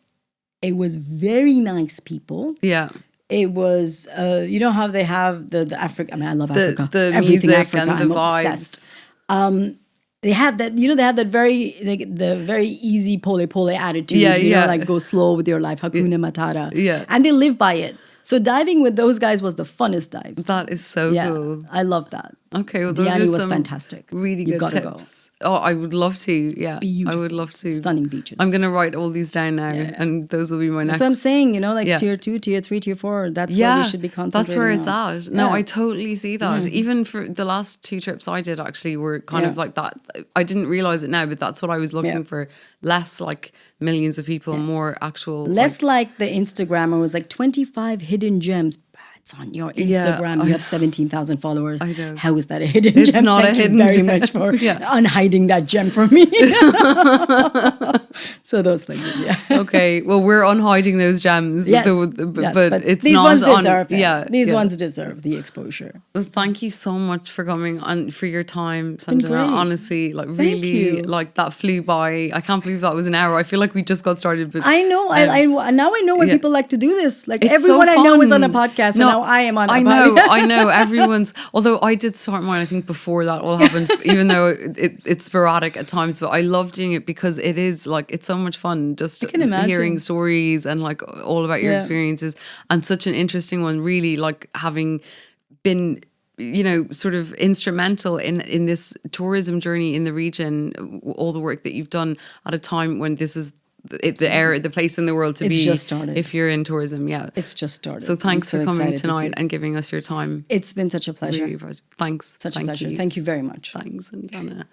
[SPEAKER 2] It was very nice people.
[SPEAKER 1] Yeah.
[SPEAKER 2] It was, how they have the Africa. I mean, I love Africa.
[SPEAKER 1] The
[SPEAKER 2] Everything
[SPEAKER 1] music
[SPEAKER 2] Africa,
[SPEAKER 1] and the
[SPEAKER 2] I'm
[SPEAKER 1] vibes.
[SPEAKER 2] Obsessed. They have that, they have that the very easy pole attitude. Like go slow with your life, Hakuna Matata.
[SPEAKER 1] Yeah.
[SPEAKER 2] And they live by it. So diving with those guys was the funnest dives.
[SPEAKER 1] That is so cool.
[SPEAKER 2] I love that.
[SPEAKER 1] Okay, well, those
[SPEAKER 2] Diani
[SPEAKER 1] are
[SPEAKER 2] was
[SPEAKER 1] some
[SPEAKER 2] fantastic.
[SPEAKER 1] really
[SPEAKER 2] You've
[SPEAKER 1] good
[SPEAKER 2] gotta
[SPEAKER 1] tips. Oh, I would love to. Yeah,
[SPEAKER 2] Beautiful.
[SPEAKER 1] I would love to.
[SPEAKER 2] Stunning beaches.
[SPEAKER 1] I'm going to write all these down now, and those will be my next.
[SPEAKER 2] That's what I'm saying, tier 2, tier 3, tier 4. That's where we should be concentrating
[SPEAKER 1] that's where it's
[SPEAKER 2] on.
[SPEAKER 1] at. No, I totally see that. Even for the last 2 trips I did actually were kind of like that. I didn't realize it now, but that's what I was looking for. Less like millions of people, more actual.
[SPEAKER 2] Less like the Instagrammer was like 25 hidden gems. It's on your Instagram. You have 17,000 followers.
[SPEAKER 1] I know.
[SPEAKER 2] How is that a hidden gem?
[SPEAKER 1] It's not
[SPEAKER 2] Thank
[SPEAKER 1] a hidden
[SPEAKER 2] you very
[SPEAKER 1] gem.
[SPEAKER 2] much for unhiding that gem from me. So those places,
[SPEAKER 1] Okay, well, we're unhiding those gems.
[SPEAKER 2] Yes,
[SPEAKER 1] but it's
[SPEAKER 2] these
[SPEAKER 1] not
[SPEAKER 2] ones
[SPEAKER 1] on.
[SPEAKER 2] Deserve it.
[SPEAKER 1] Yeah,
[SPEAKER 2] these ones deserve the exposure.
[SPEAKER 1] Well, thank you so much for coming and for your time,
[SPEAKER 2] been
[SPEAKER 1] Sanjana.
[SPEAKER 2] great.
[SPEAKER 1] Honestly, like
[SPEAKER 2] Thank
[SPEAKER 1] really,
[SPEAKER 2] you.
[SPEAKER 1] like that flew by. I can't believe that was an hour. I feel like we just got started. But
[SPEAKER 2] I know. I now I know why people like to do this. Like
[SPEAKER 1] It's
[SPEAKER 2] everyone
[SPEAKER 1] so
[SPEAKER 2] I know is on a
[SPEAKER 1] fun.
[SPEAKER 2] podcast, and
[SPEAKER 1] No,
[SPEAKER 2] now I am on a
[SPEAKER 1] I
[SPEAKER 2] podcast.
[SPEAKER 1] I know. Everyone's. Although I did start mine, I think before that all happened. Even though it's sporadic at times, but I love doing it because it is like it's so much fun. Just
[SPEAKER 2] I can imagine.
[SPEAKER 1] hearing stories and like all about your experiences, and such an interesting one. Really, like having been, sort of instrumental in this tourism journey in the region. All the work that you've done at a time when this is. It's the place in the world to
[SPEAKER 2] It's
[SPEAKER 1] be
[SPEAKER 2] just started.
[SPEAKER 1] if you're in tourism.
[SPEAKER 2] It's just started.
[SPEAKER 1] So thanks
[SPEAKER 2] I'm
[SPEAKER 1] for coming
[SPEAKER 2] excited to
[SPEAKER 1] tonight
[SPEAKER 2] see.
[SPEAKER 1] and giving us your time.
[SPEAKER 2] It's been such a pleasure.
[SPEAKER 1] Really, thanks.
[SPEAKER 2] Such a
[SPEAKER 1] Thank
[SPEAKER 2] pleasure.
[SPEAKER 1] you.
[SPEAKER 2] Thank you very much.
[SPEAKER 1] Thanks, Sanjana.